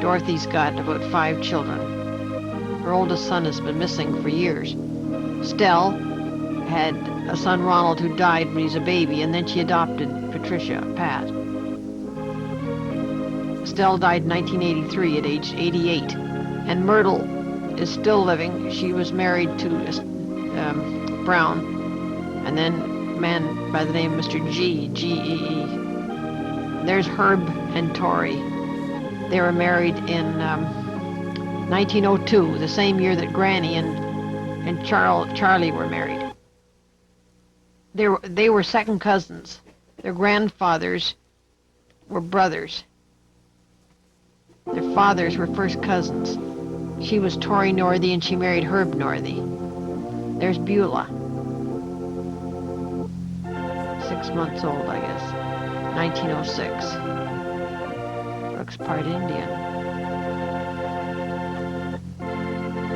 Dorothy's got about 5 children. Her oldest son has been missing for years. Stell had a son, Ronald, who died when he was a baby, and then she adopted Patricia, Pat. Stell died in 1983 at age 88. And Myrtle is still living. She was married to Brown, and then a man by the name of Mr. G.E.E. There's Herb and Tori. They were married in 1902, the same year that Granny and Charlie were married. They were second cousins. Their grandfathers were brothers. Their fathers were first cousins. She was Tori Northey, and she married Herb Northey. There's Beulah. 6 months old, I guess. 1906. Looks part Indian.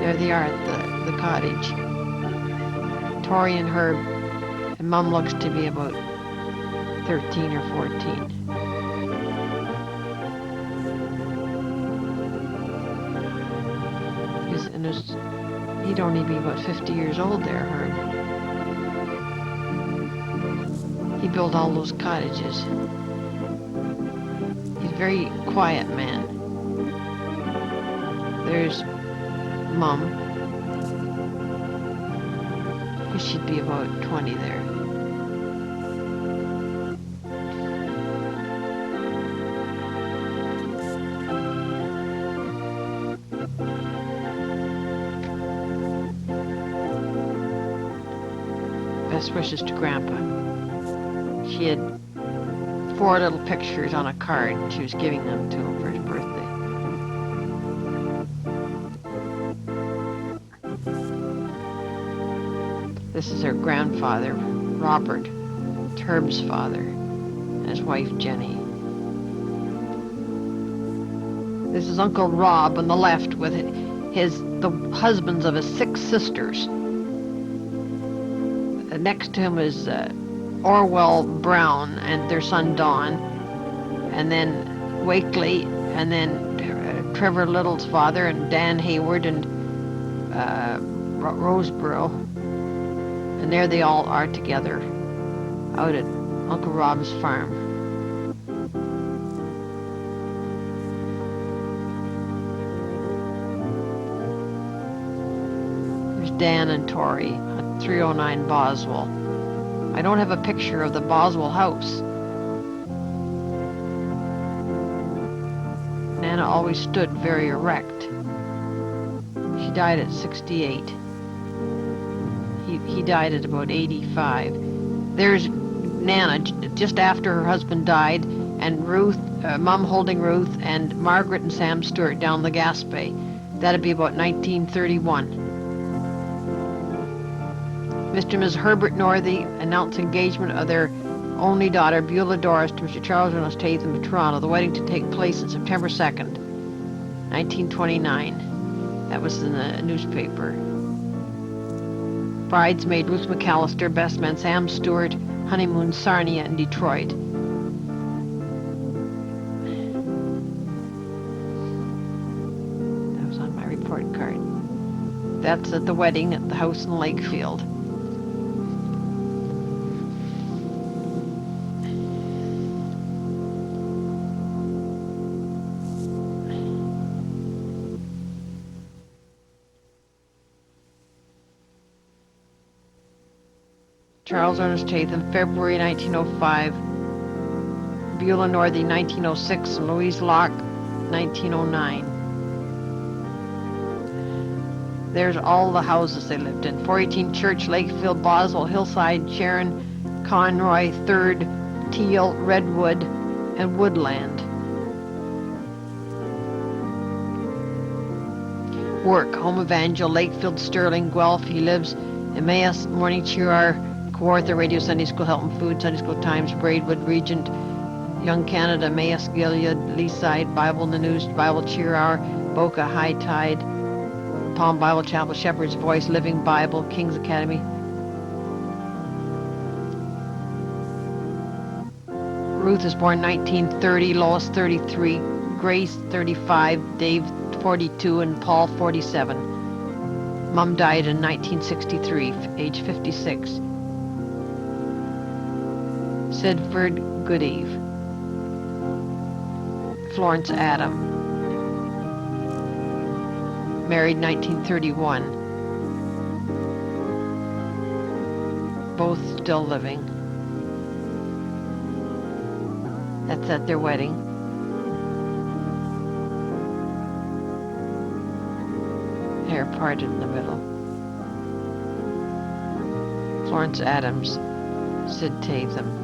There they are at the cottage. Tori and Herb, and Mom looks to be about 13 or 14. He'd only be about 50 years old there, Herb. He built all those cottages. He's a very quiet man. There's Mom. She'd be about 20 there. Best wishes to Grandpa. She had 4 little pictures on a card, and she was giving them to him for his birthday. This is her grandfather, Robert, Herb's father, and his wife, Jenny. This is Uncle Rob on the left with the husbands of his 6 sisters. Next to him is Orwell Brown and their son Don, and then Wakely, and then Trevor Little's father, and Dan Hayward, and Roseborough. And there they all are together out at Uncle Rob's farm. There's Dan and Tori at 309 Boswell. I don't have a picture of the Boswell house. Nana always stood very erect. She died at 68. He died at about 85. There's Nana just after her husband died, and Ruth, Mom holding Ruth, and Margaret and Sam Stewart down the Gaspé. That'd be about 1931. Mr. and Ms. Herbert Northey announced engagement of their only daughter, Beulah Doris, to Mr. Charles Reynolds Tatham in Toronto. The wedding to take place on September 2nd, 1929. That was in the newspaper. Bridesmaid Ruth McAllister, best man Sam Stewart, honeymoon Sarnia in Detroit. That was on my report card. That's at the wedding at the house in Lakefield. Charles Ernest Tatham, February 1905. Beulah Northey, 1906. And Louise Locke, 1909. There's all the houses they lived in. 418 Church, Lakefield, Boswell, Hillside, Sharon, Conroy, 3rd, Teal, Redwood, and Woodland. Work, Home Evangel, Lakefield, Sterling, Guelph. He lives Emmaus, Morning Cheer Hour, Kawartha, Radio Sunday School, Helton Food, Sunday School Times, Braidwood, Regent, Young Canada, Emmaus, Gilead, Leaside, Bible in the News, Bible Cheer Hour, Boca, High Tide, Palm Bible Chapel, Shepherd's Voice, Living Bible, King's Academy. Ruth is born 1930, Lois 33, Grace 35, Dave 42, and Paul 47. Mom died in 1963, age 56. Sidford Goodeve. Florence Adam. Married 1931. Both still living. That's at their wedding. Hair parted in the middle. Florence Adams, Sid Tatham.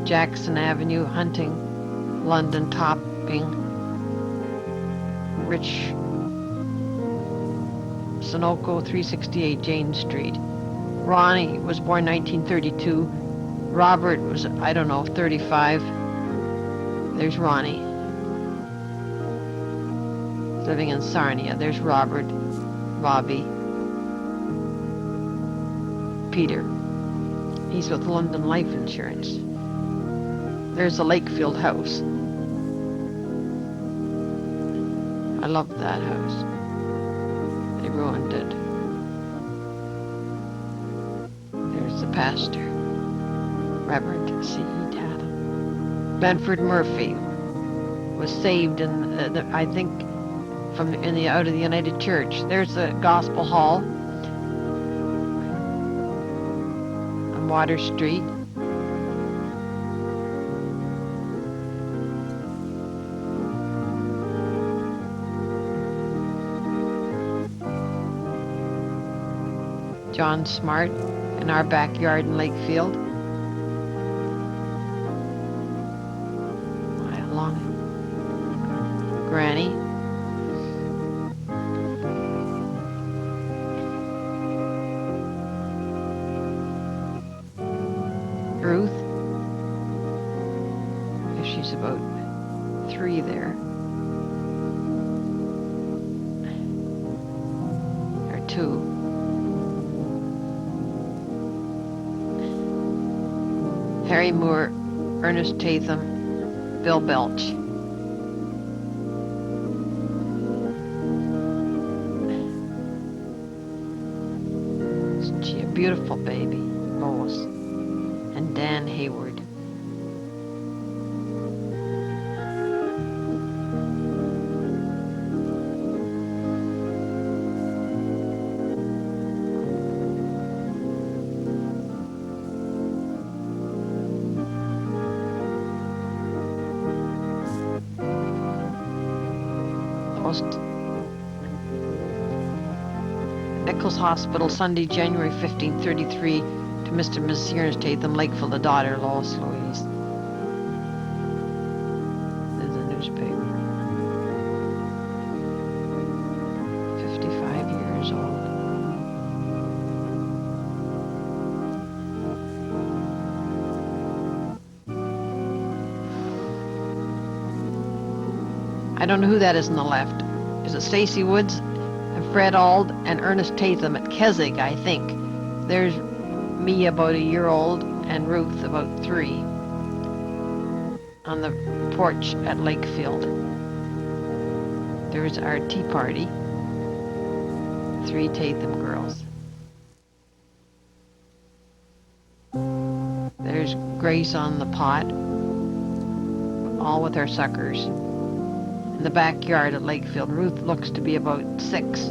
Jackson Avenue, Hunting, London, Topping, Rich, Sunoco, 368 Jane Street. Ronnie was born 1932. Robert was, 35. There's Ronnie. Living in Sarnia. There's Robert, Bobby, Peter. He's with London Life Insurance. There's the Lakefield house. I love that house. They ruined it. There's the pastor, Reverend C. Tatham. Benford Murphy was saved in, I think, out of the United Church. There's the Gospel Hall on Water Street. John Smart in our backyard in Lakefield. Mile long. Granny. Ruth. She's about 3 there. Or 2. Harry Moore, Ernest Tatham, Bill Belch. Isn't she a beautiful baby, Lois? And Dan Hayward. Nichols Hospital, Sunday, January 15, 33, to Mr. and Mrs. Ernest Tatham, Lakefield, the daughter, Lois Louise. There's a newspaper. 55 years old. I don't know who that is on the left. Is it Stacy Woods? and Fred Auld and Ernest Tatham at Keswick, I think. There's me about a year old and Ruth about 3 on the porch at Lakefield. There's our tea party. 3 Tatham girls. There's Grace on the pot, all with her suckers. In the backyard at Lakefield, Ruth looks to be about 6.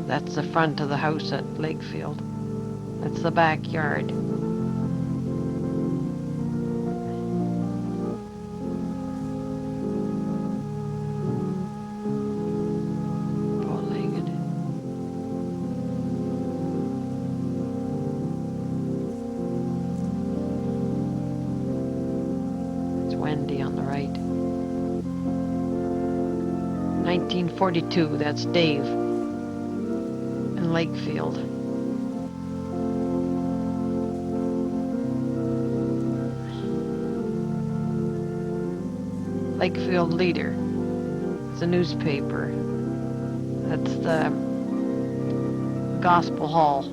That's the front of the house at Lakefield. That's the backyard. Bow-legged. It's Wendy on the right. 1942, that's Dave. In Lakefield. Lakefield Leader. It's a newspaper. That's the Gospel Hall.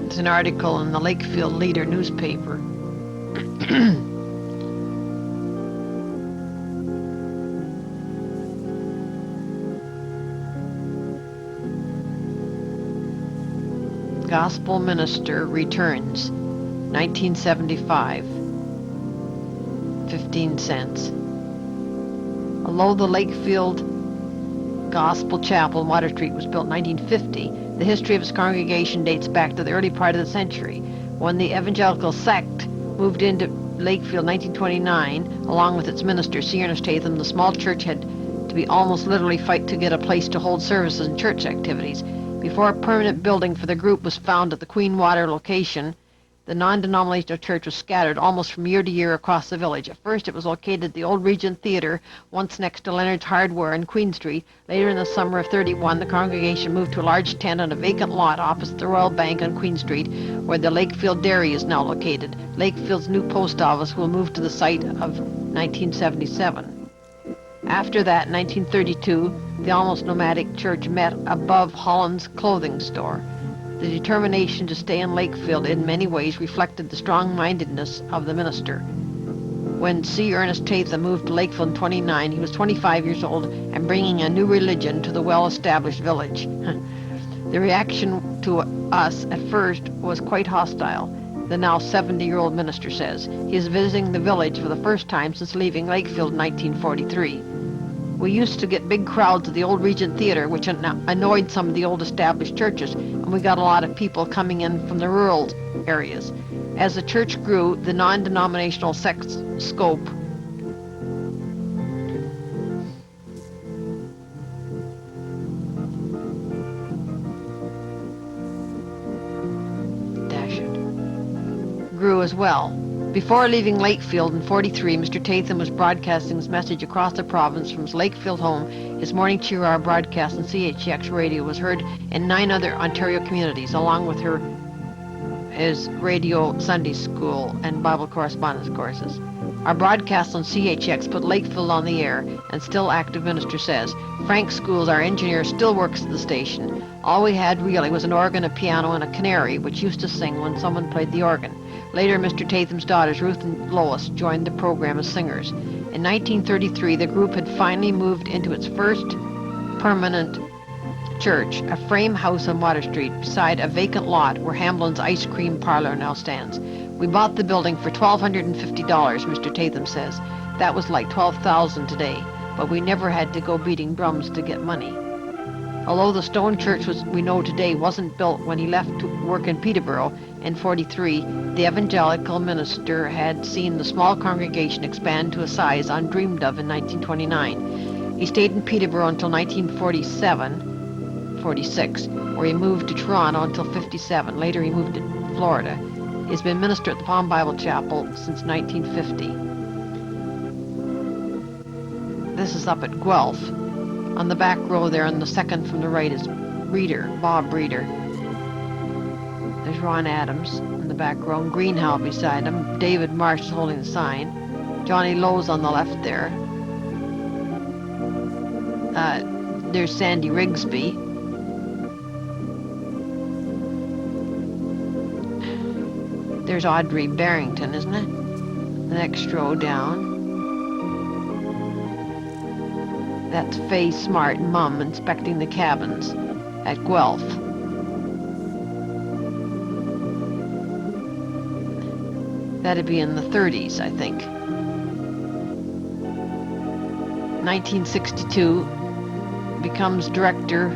It's an article in the Lakefield Leader newspaper. Gospel Minister returns, 1975, 15 cents. Although the Lakefield Gospel Chapel in Water Street was built in 1950, the history of its congregation dates back to the early part of the century, when the evangelical sect moved into Lakefield in 1929, along with its minister, C. Ernest Tatham. The small church had to be almost literally fight to get a place to hold services and church activities. Before a permanent building for the group was found at the Queen Water location, the non-denominational church was scattered almost from year to year across the village. At first, it was located at the old Regent Theater, once next to Leonard's Hardware in Queen Street. Later in the summer of '31, the congregation moved to a large tent on a vacant lot opposite the Royal Bank on Queen Street, where the Lakefield Dairy is now located. Lakefield's new post office will move to the site of 1977. After that, in 1932, the almost nomadic church met above Holland's clothing store. The determination to stay in Lakefield in many ways reflected the strong-mindedness of the minister. When C. Ernest Tatham moved to Lakefield in '29, he was 25 years old and bringing a new religion to the well-established village. The reaction to us at first was quite hostile, the now 70-year-old minister says. He is visiting the village for the first time since leaving Lakefield in 1943. We used to get big crowds at the old Regent Theater, which annoyed some of the old established churches, and we got a lot of people coming in from the rural areas. As the church grew, the non-denominational sect's scope grew as well. Before leaving Lakefield in '43, Mr. Tatham was broadcasting his message across the province from his Lakefield home. His morning cheer hour broadcast on CHX radio was heard in 9 other Ontario communities, along with his radio Sunday school and Bible correspondence courses. Our broadcast on CHX put Lakefield on the air, and still active minister says. Frank Schools, our engineer, still works at the station. All we had really was an organ, a piano, and a canary, which used to sing when someone played the organ. Later, Mr. Tatham's daughters, Ruth and Lois, joined the program as singers. In 1933, the group had finally moved into its first permanent church, a frame house on Water Street, beside a vacant lot where Hamlin's ice cream parlor now stands. We bought the building for $1,250, Mr. Tatham says. That was like $12,000 today, but we never had to go beating drums to get money. Although the stone church we know today wasn't built when he left to work in Peterborough in '43, the evangelical minister had seen the small congregation expand to a size undreamed of in 1929. He stayed in Peterborough until 1946, where he moved to Toronto until '57. Later he moved to Florida. He's been minister at the Palm Bible Chapel since 1950. This is up at Guelph. On the back row there, and the second from the right is Bob Reeder. There's Ron Adams in the back row, and Greenhow beside him. David Marsh is holding the sign. Johnny Lowe's on the left there. There's Sandy Rigsby. There's Audrey Barrington, isn't it? The next row down. That's Faye Smart, Mum, inspecting the cabins at Guelph. That'd be in the 30s, I think. 1962, becomes director.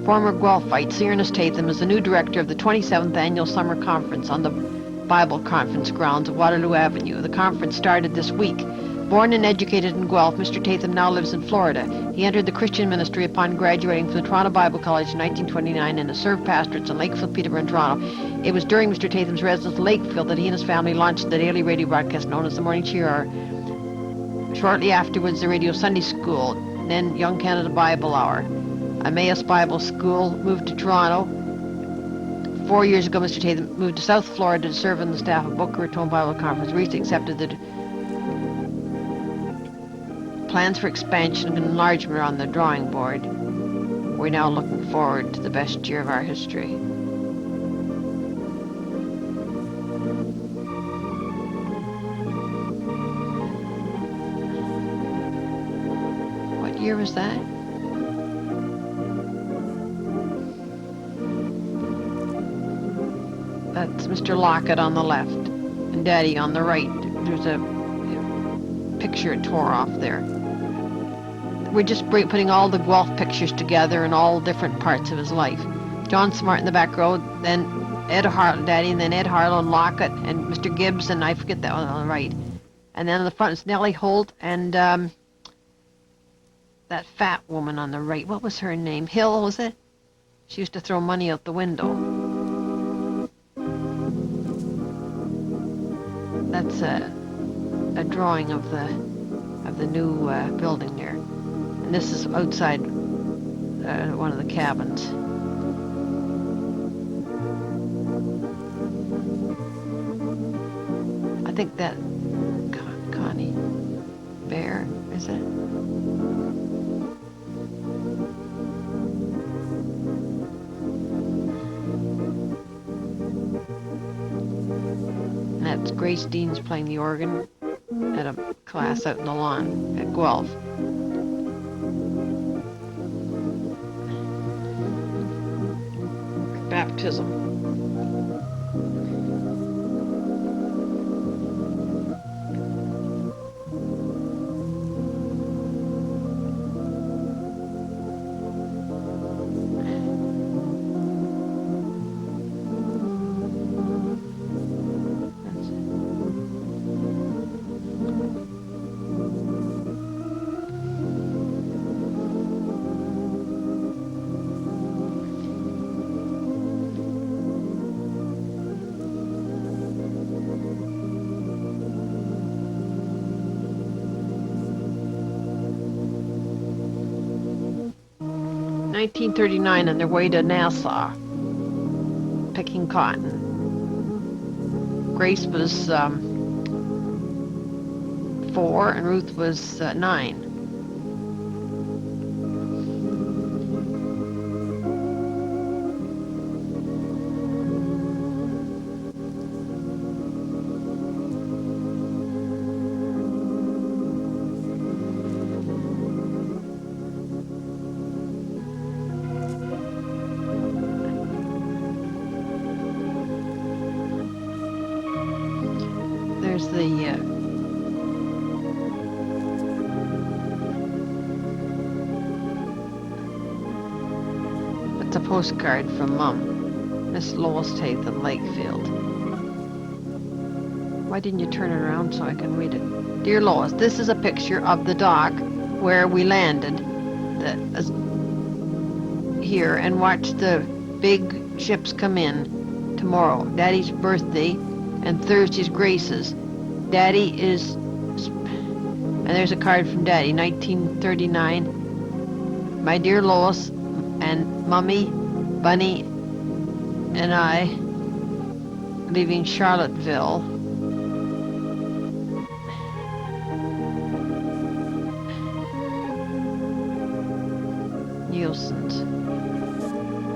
Former Guelphite Sir Ernest Tatham is the new director of the 27th Annual Summer Conference on the Bible Conference grounds of Waterloo Avenue. The conference started this week. Born and educated in Guelph, Mr. Tatham now lives in Florida. He entered the Christian ministry upon graduating from the Toronto Bible College in 1929 and has served pastorates in Lakefield, Peterborough, and Toronto. It was during Mr. Tatham's residence in Lakefield that he and his family launched the daily radio broadcast known as the Morning Cheer Hour. Shortly afterwards, the Radio Sunday School, then Young Canada Bible Hour. Emmaus Bible School, moved to Toronto. 4 years ago, Mr. Tatham moved to South Florida to serve on the staff of Boca Raton Bible Conference. Recently accepted the plans for expansion and enlargement are on the drawing board. We're now looking forward to the best year of our history. What year was that? That's Mr. Lockett on the left and Daddy on the right. There's a picture it tore off there. We're just putting all the Guelph pictures together in all different parts of his life. John Smart in the back row, then Ed Harlow, Daddy, and then Ed Harlow and Lockett and Mr. Gibbs, and I forget that one on the right. And then on the front is Nellie Holt and that fat woman on the right. What was her name? Hill, was it? She used to throw money out the window. That's a drawing of the new building there. And this is outside one of the cabins. I think that Connie Bear, is it? And that's Grace Dean's playing the organ at a class out in the lawn at Guelph. Baptism. In 1939, on their way to Nassau, picking cotton. Grace was 4 and Ruth was 9. There's it's a postcard from Mum, Miss Lois Tatham, Lakefield. Why didn't you turn it around so I can read it? Dear Lois, this is a picture of the dock where we landed. here and watch the big ships come in tomorrow. Daddy's birthday and Thursday's Grace's. Daddy is, and there's a card from Daddy, 1939. My dear Lois and Mummy, Bunny, and I leaving Charlottesville. Nielsen's.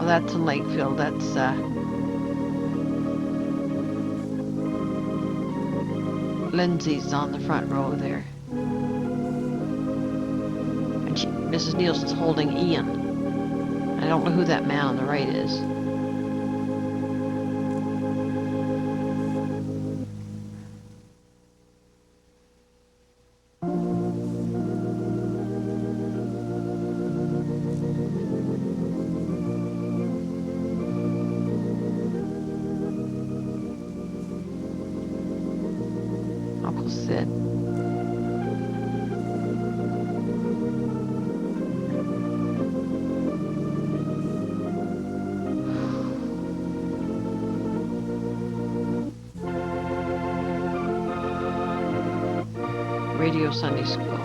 Oh, that's in Lakefield. That's Lindsay's on the front row there. And Mrs. Nielsen's holding Ian. I don't know who that man on the right is. Uncle Sid. Radio Sunday School.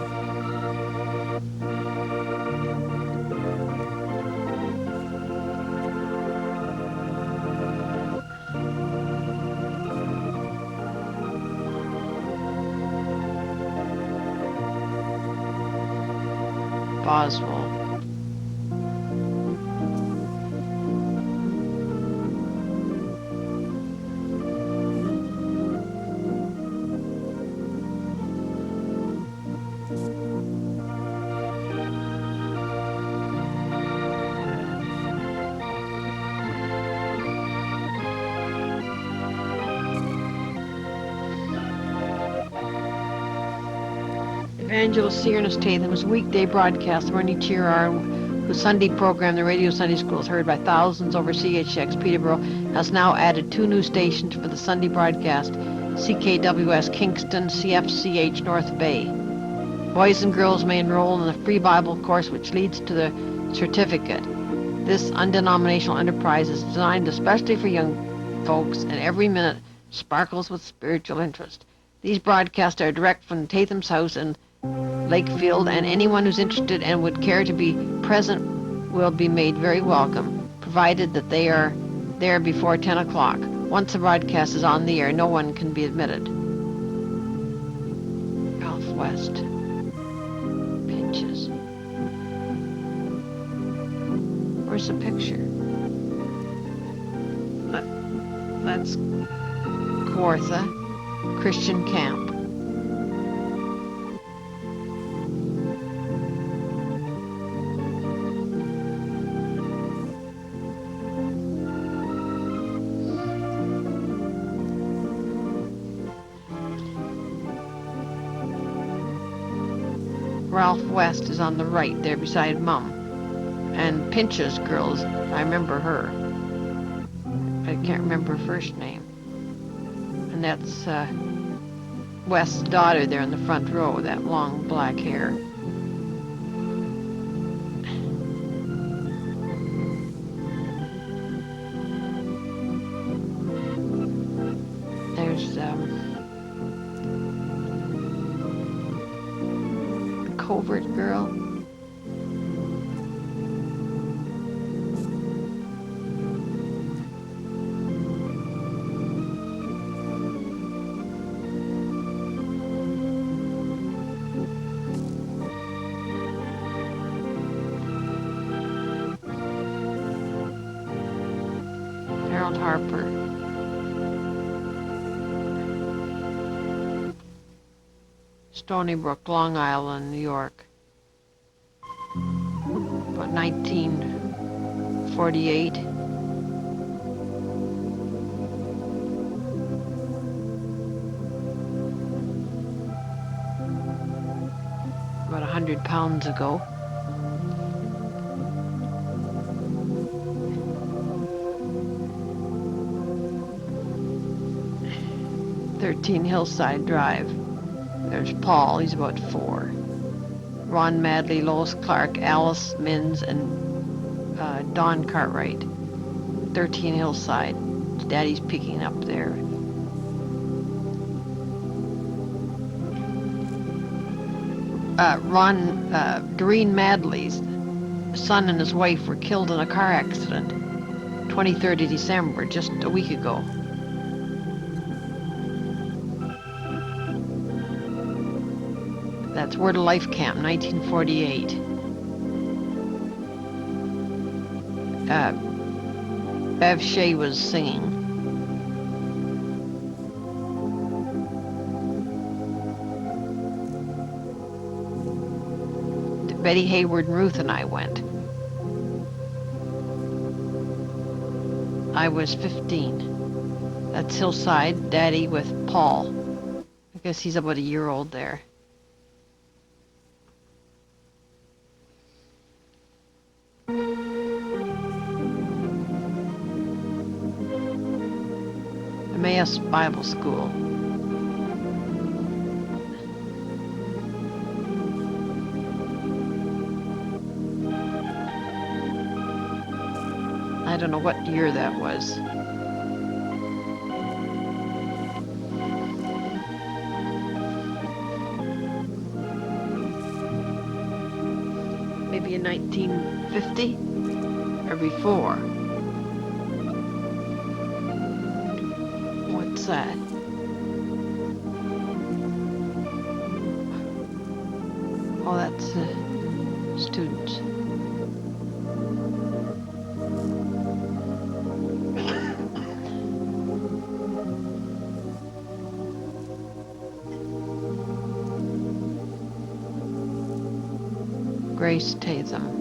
Boswell. Evangelist Ernest Tatham's weekday broadcast run each year whose Sunday program, the Radio Sunday School, is heard by thousands over CHX Peterborough, has now added 2 new stations for the Sunday broadcast, CKWS Kingston, CFCH North Bay. Boys and girls may enroll in the free Bible course which leads to the certificate. This undenominational enterprise is designed especially for young folks, and every minute sparkles with spiritual interest. These broadcasts are direct from Tatham's house in Lakefield, and anyone who's interested and would care to be present will be made very welcome, provided that they are there before 10 o'clock. Once the broadcast is on the air, no one can be admitted. Ralph West. Pinches. Where's the picture? That's Kawartha Christian Camp. Ralph West is on the right there beside Mum. And Pinch's girls, I remember her. I can't remember her first name. And that's West's daughter there in the front row, that long black hair. There's Covert girl. Harold Harper. Stony Brook, Long Island, New York. About 1948. About 100 pounds ago. Hillside Drive. There's Paul, he's about 4. Ron Madley, Lois Clark, Alice Minns, and Don Cartwright. 13 Hillside. Daddy's picking up there. Doreen Madley's son and his wife were killed in a car accident 23rd of December, just a week ago. That's Word of Life Camp, 1948. Bev Shea was singing. Betty Hayward and Ruth and I went. I was 15. That's Hillside, Daddy with Paul. I guess he's about a year old there. Emmaus Bible School. I don't know what year that was. Maybe in 1950 or before. What's that? Oh, that's students. Grace Tatham.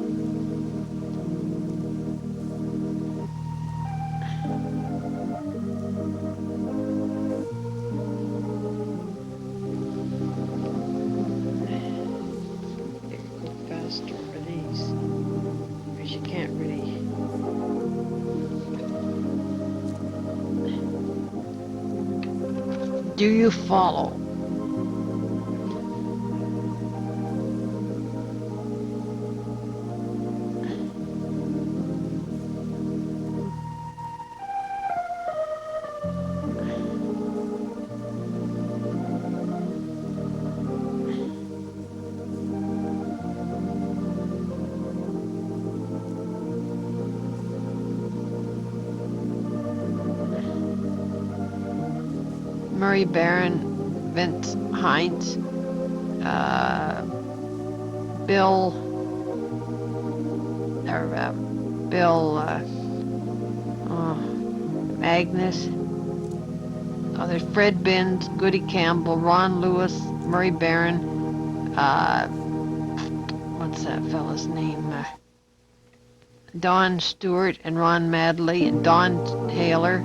Faster for these, because you can't really. Do you follow? Murray Barron, Vince Hines, Bill, Magnus. Oh, there's Fred Binns, Goody Campbell, Ron Lewis, Murray Barron. What's that fella's name? Don Stewart and Ron Madley and Don Taylor,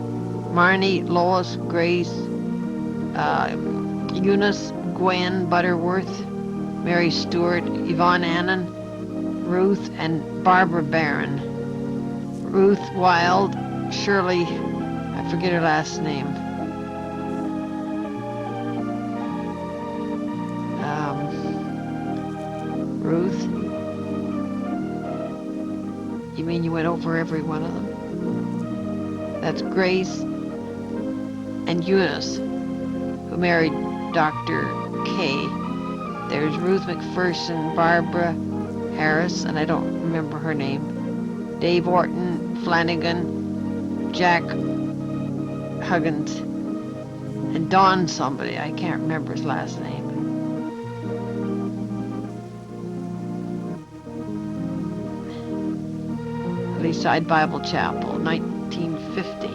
Marnie, Lois, Grace, Eunice, Gwen Butterworth, Mary Stewart, Yvonne Annan, Ruth, and Barbara Barron. Ruth Wild, Shirley, I forget her last name. Ruth? You mean you went over every one of them? That's Grace and Eunice, who married Dr. K. There's Ruth McPherson, Barbara Harris, and I don't remember her name. Dave Orton, Flanagan, Jack Huggins, and Don somebody. I can't remember his last name. Leaside Bible Chapel, 1950.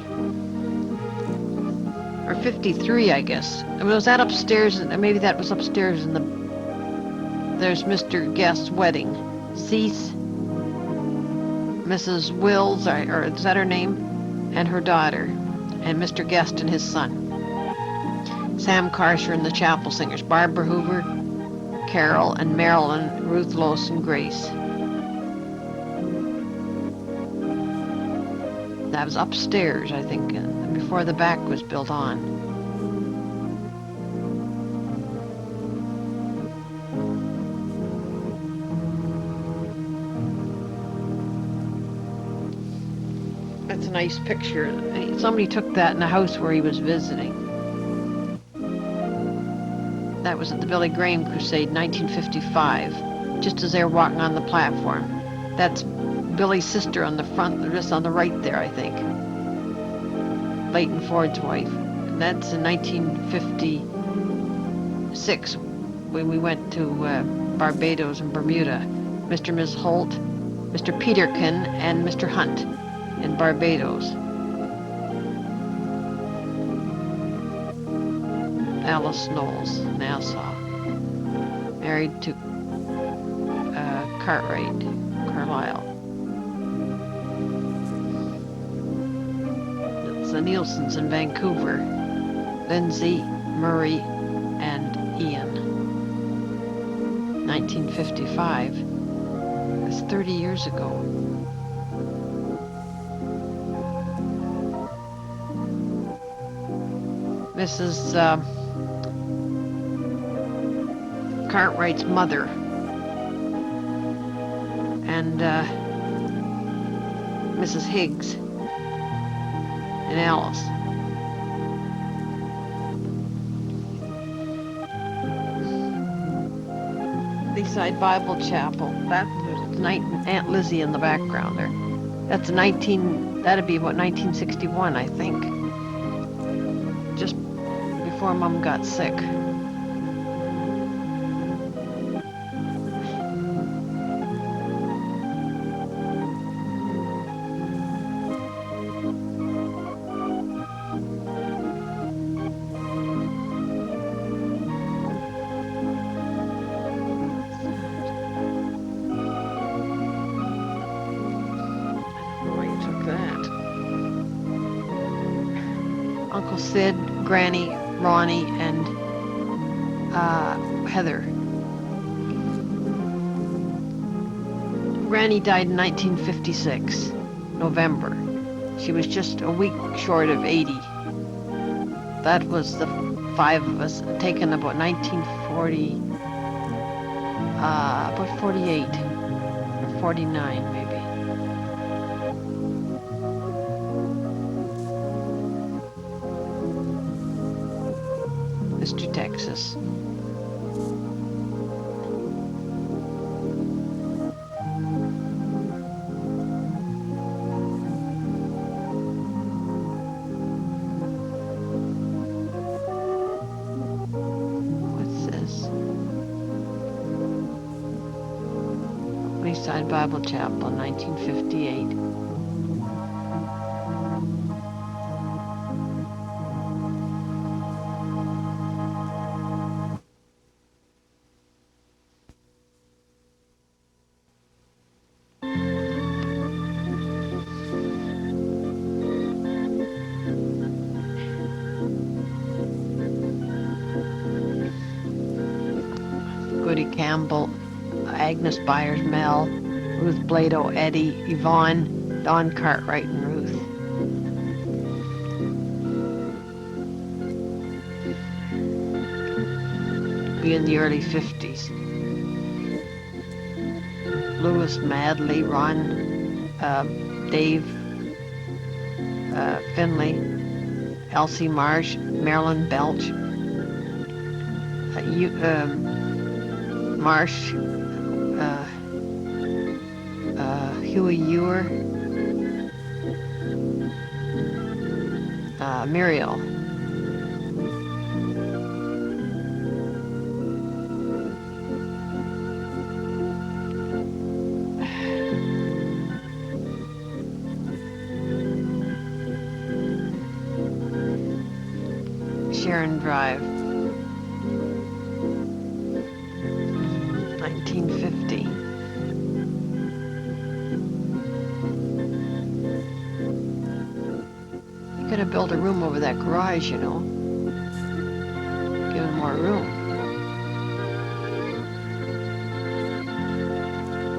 Or 53, I guess. Was that upstairs? Maybe that was upstairs in the... There's Mr. Guest's wedding. Cease, Mrs. Wills, or is that her name? And her daughter. And Mr. Guest and his son. Sam Karsher and the Chapel Singers. Barbara Hoover, Carol, and Marilyn, Ruth, Lois, and Grace. That was upstairs, I think, before the back was built on. That's a nice picture. Somebody took that in the house where he was visiting. That was at the Billy Graham Crusade, 1955, just as they were walking on the platform. That's Billy's sister on the front, just on the right there, I think. Leighton Ford's wife. And that's in 1956 when we went to Barbados and Bermuda. Mr. and Ms. Holt, Mr. Peterkin, and Mr. Hunt in Barbados. Alice Knowles, Nassau. Married to Cartwright, Carlisle. It's the Nielsen's in Vancouver. Lindsay, Murray, and Ian. 1955. That's 30 years ago. Mrs. Cartwright's mother and Mrs. Higgs and Alice. Seaside Bible Chapel. That's Aunt Lizzie in the background there. That's that'd be about 1961, I think. Just before Mom got sick. Uncle Sid, Granny, Ronnie, and Heather. Granny died in 1956, November. She was just a week short of 80. That was the 5 of us, taken about 1940, about 48, or 49 maybe. Mr. Texas. What's this? Seaside Bible Chapel, 1958. Goody Campbell, Agnes Byers, Mel, Ruth Blado, Eddie, Yvonne, Don Cartwright, and Ruth. Be in the early 50s. Lois, Madley, Ron, Dave, Finley, Elsie Marsh, Marilyn Belch, Marsh, Huey Ewer, Muriel. Sharon Drive, 1950. You could have built a room over that garage, you know. Give him more room.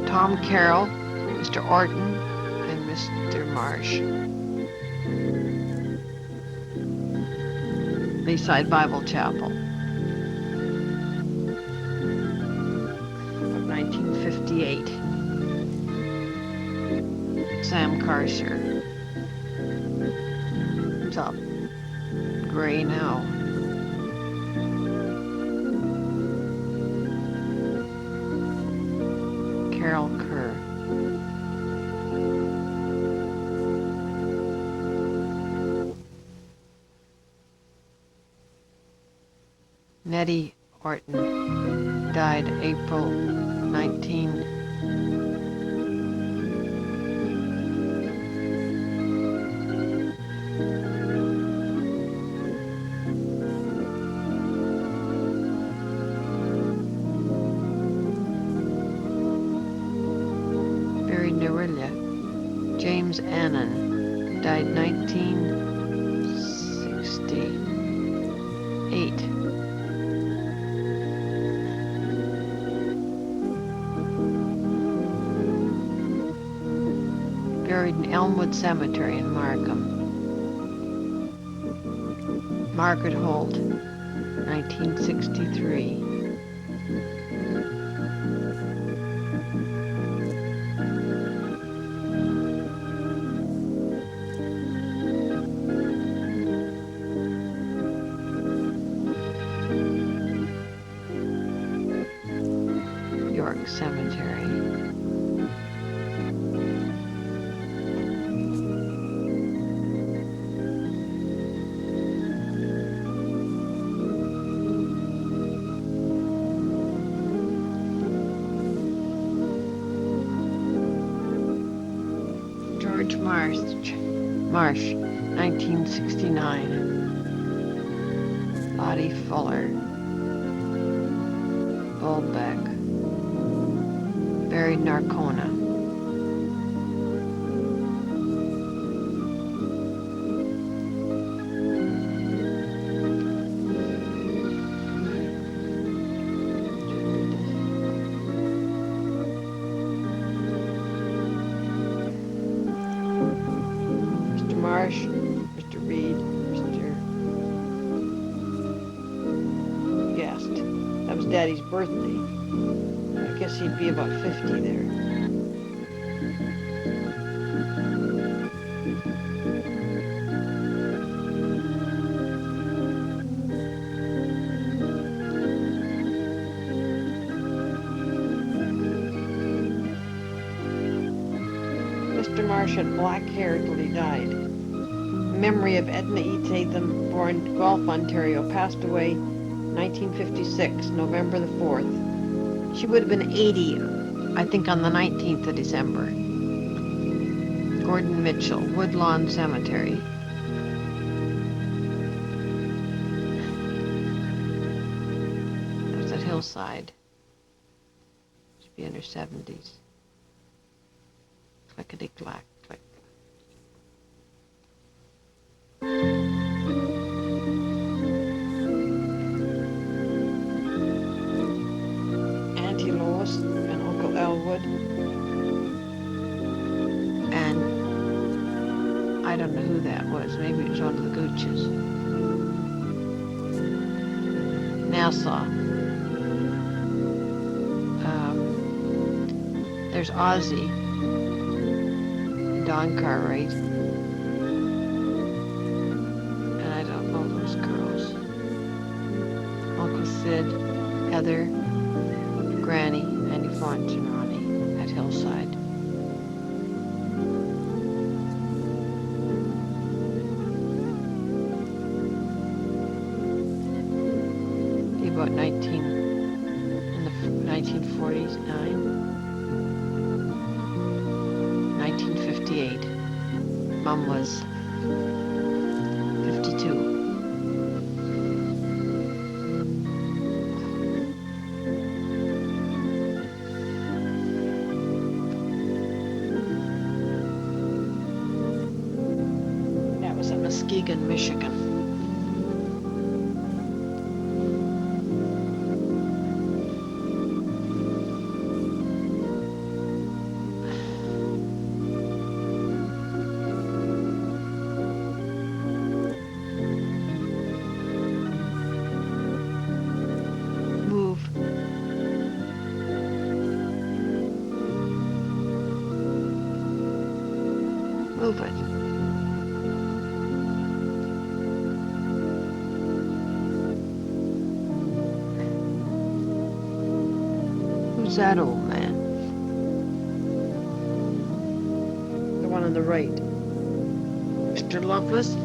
Tom Carroll, Mr. Orton, and Mr. Marsh. Seaside Bible Chapel, 1958. Sam Carcer. blacktop. Gray now. Carol Kerr. Nettie Orton died April 19. Buried Nerilla. James Annan died 1968. Buried in Elmwood Cemetery in Markham. Margaret Holt, 1963. York Cemetery. George Marsh, 1969. Lottie Fuller, Bullbeck, buried in Arcona. Marsh, Mr. Reed, Mr. Guest. That was Daddy's birthday. I guess he'd be about 50 there. Mr. Marsh had black hair till he died. Memory of Edna E. Tatham, born Guelph, Ontario, passed away 1956, November the 4th. She would have been 80, I think, on the 19th of December. Gordon Mitchell, Woodlawn Cemetery. That's at Hillside. Should be in her 70s. Clickety-clack, click. Auntie Lois and Uncle Elwood. And I don't know who that was. Maybe it was one of the Gooches. Nassau. There's Ozzie. Don Cartwright. And I don't know those girls. Uncle Sid, Heather, Granny, Annie Florence and Ronnie at Hillside. Be about 19 in the 1940s, 1958. Mom was 52. That was in Muskegon, Michigan. Move it. that old man? The one on the right. Mr. Lovelace?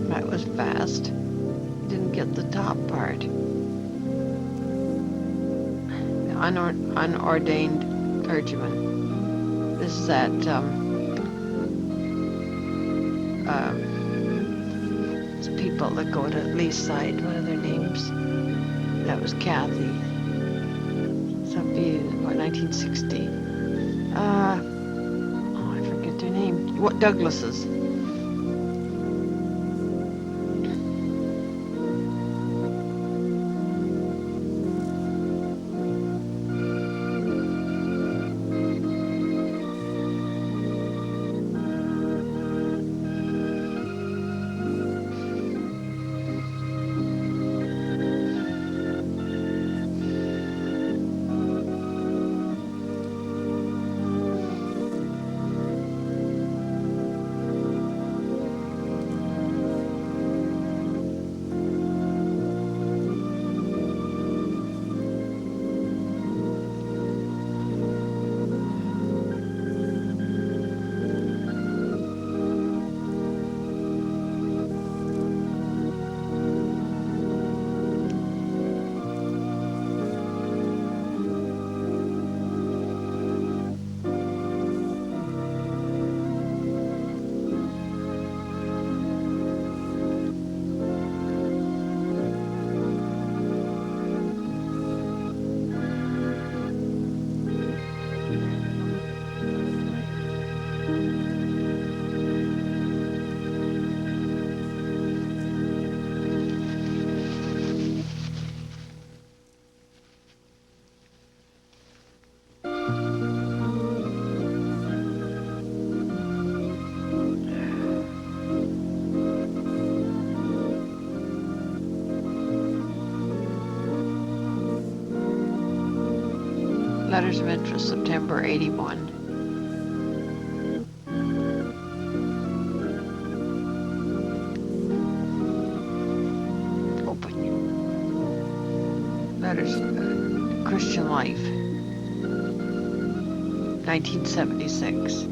That was fast. Didn't get the top part. The unordained clergyman. This is that, it's people that go to Leaside. What are their names? That was Kathy. Some views, what, 1960. Oh, I forget their name. What, Douglas's? Letters of Interest, September 81. Open. Letters, Christian Life, 1976.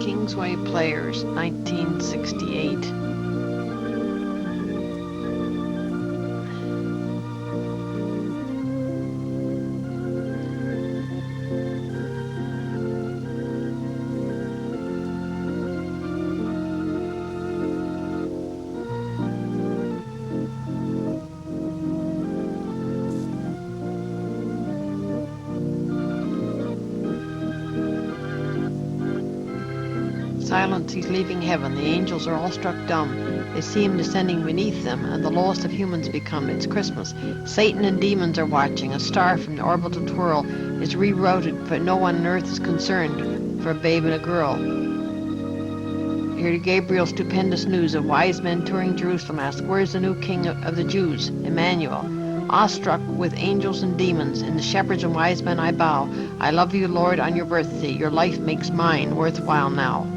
Kingsway Players, 1968. silence he's leaving heaven. The angels are all struck dumb. They see him descending beneath them, and the lowest of humans become. It's Christmas. Satan and demons are watching. A star from the orbital twirl is rerouted, but no one on earth is concerned for a babe and a girl. Hear Gabriel's stupendous news of wise men touring Jerusalem. Ask, where's the new king of the Jews, Emmanuel? Awestruck with angels and demons, in the shepherds and wise men I bow. I love you, Lord, on your birthday. Your life makes mine worthwhile now.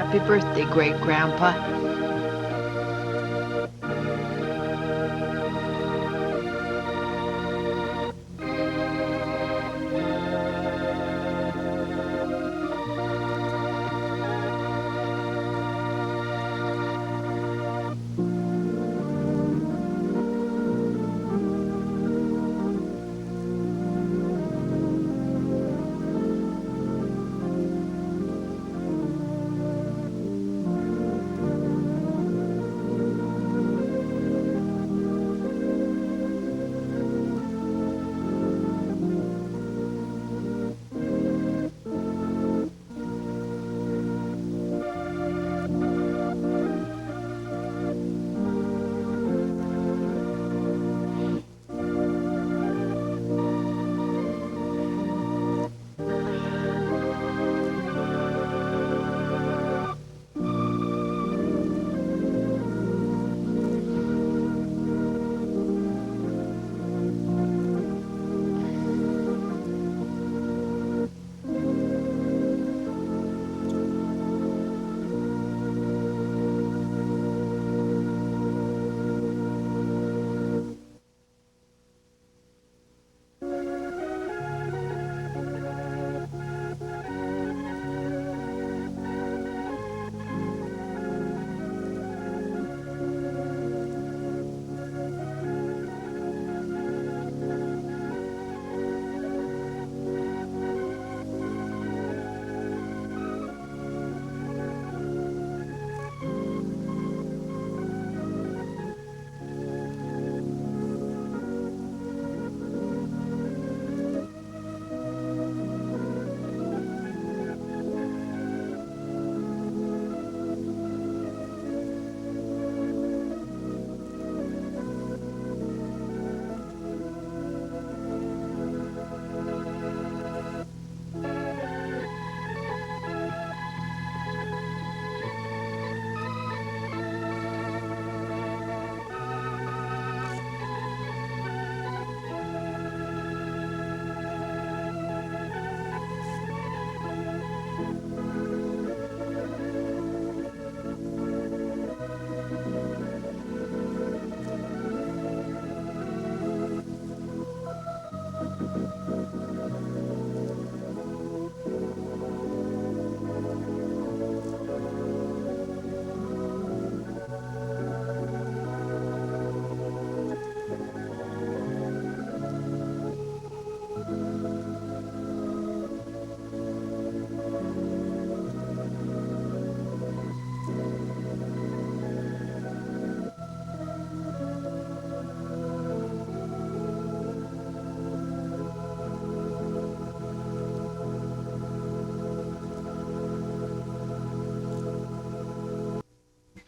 Happy birthday, Great Grandpa.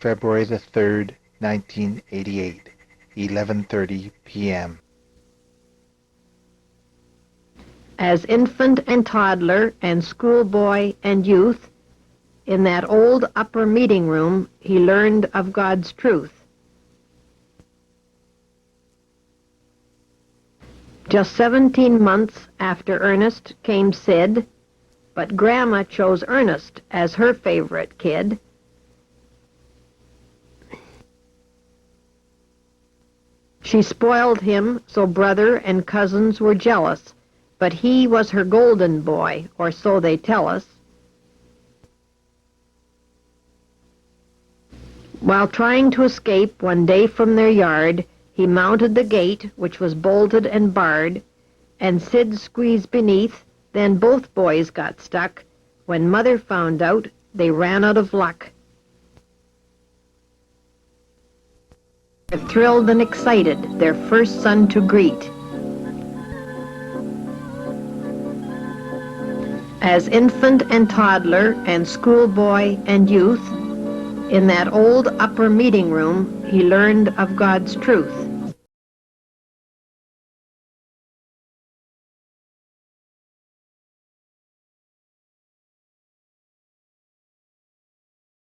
February the 3rd, 1988, 11:30 p.m. As infant and toddler and schoolboy and youth, in that old upper meeting room, he learned of God's truth. Just 17 months after Ernest came Sid, but Grandma chose Ernest as her favorite kid. She spoiled him so brother and cousins were jealous, but he was her golden boy, or so they tell us. While trying to escape one day from their yard, he mounted the gate, which was bolted and barred, and Sid squeezed beneath. Then both boys got stuck. When Mother found out, they ran out of luck. They're thrilled and excited, their first son to greet. As infant and toddler and schoolboy and youth, in that old upper meeting room, he learned of God's truth.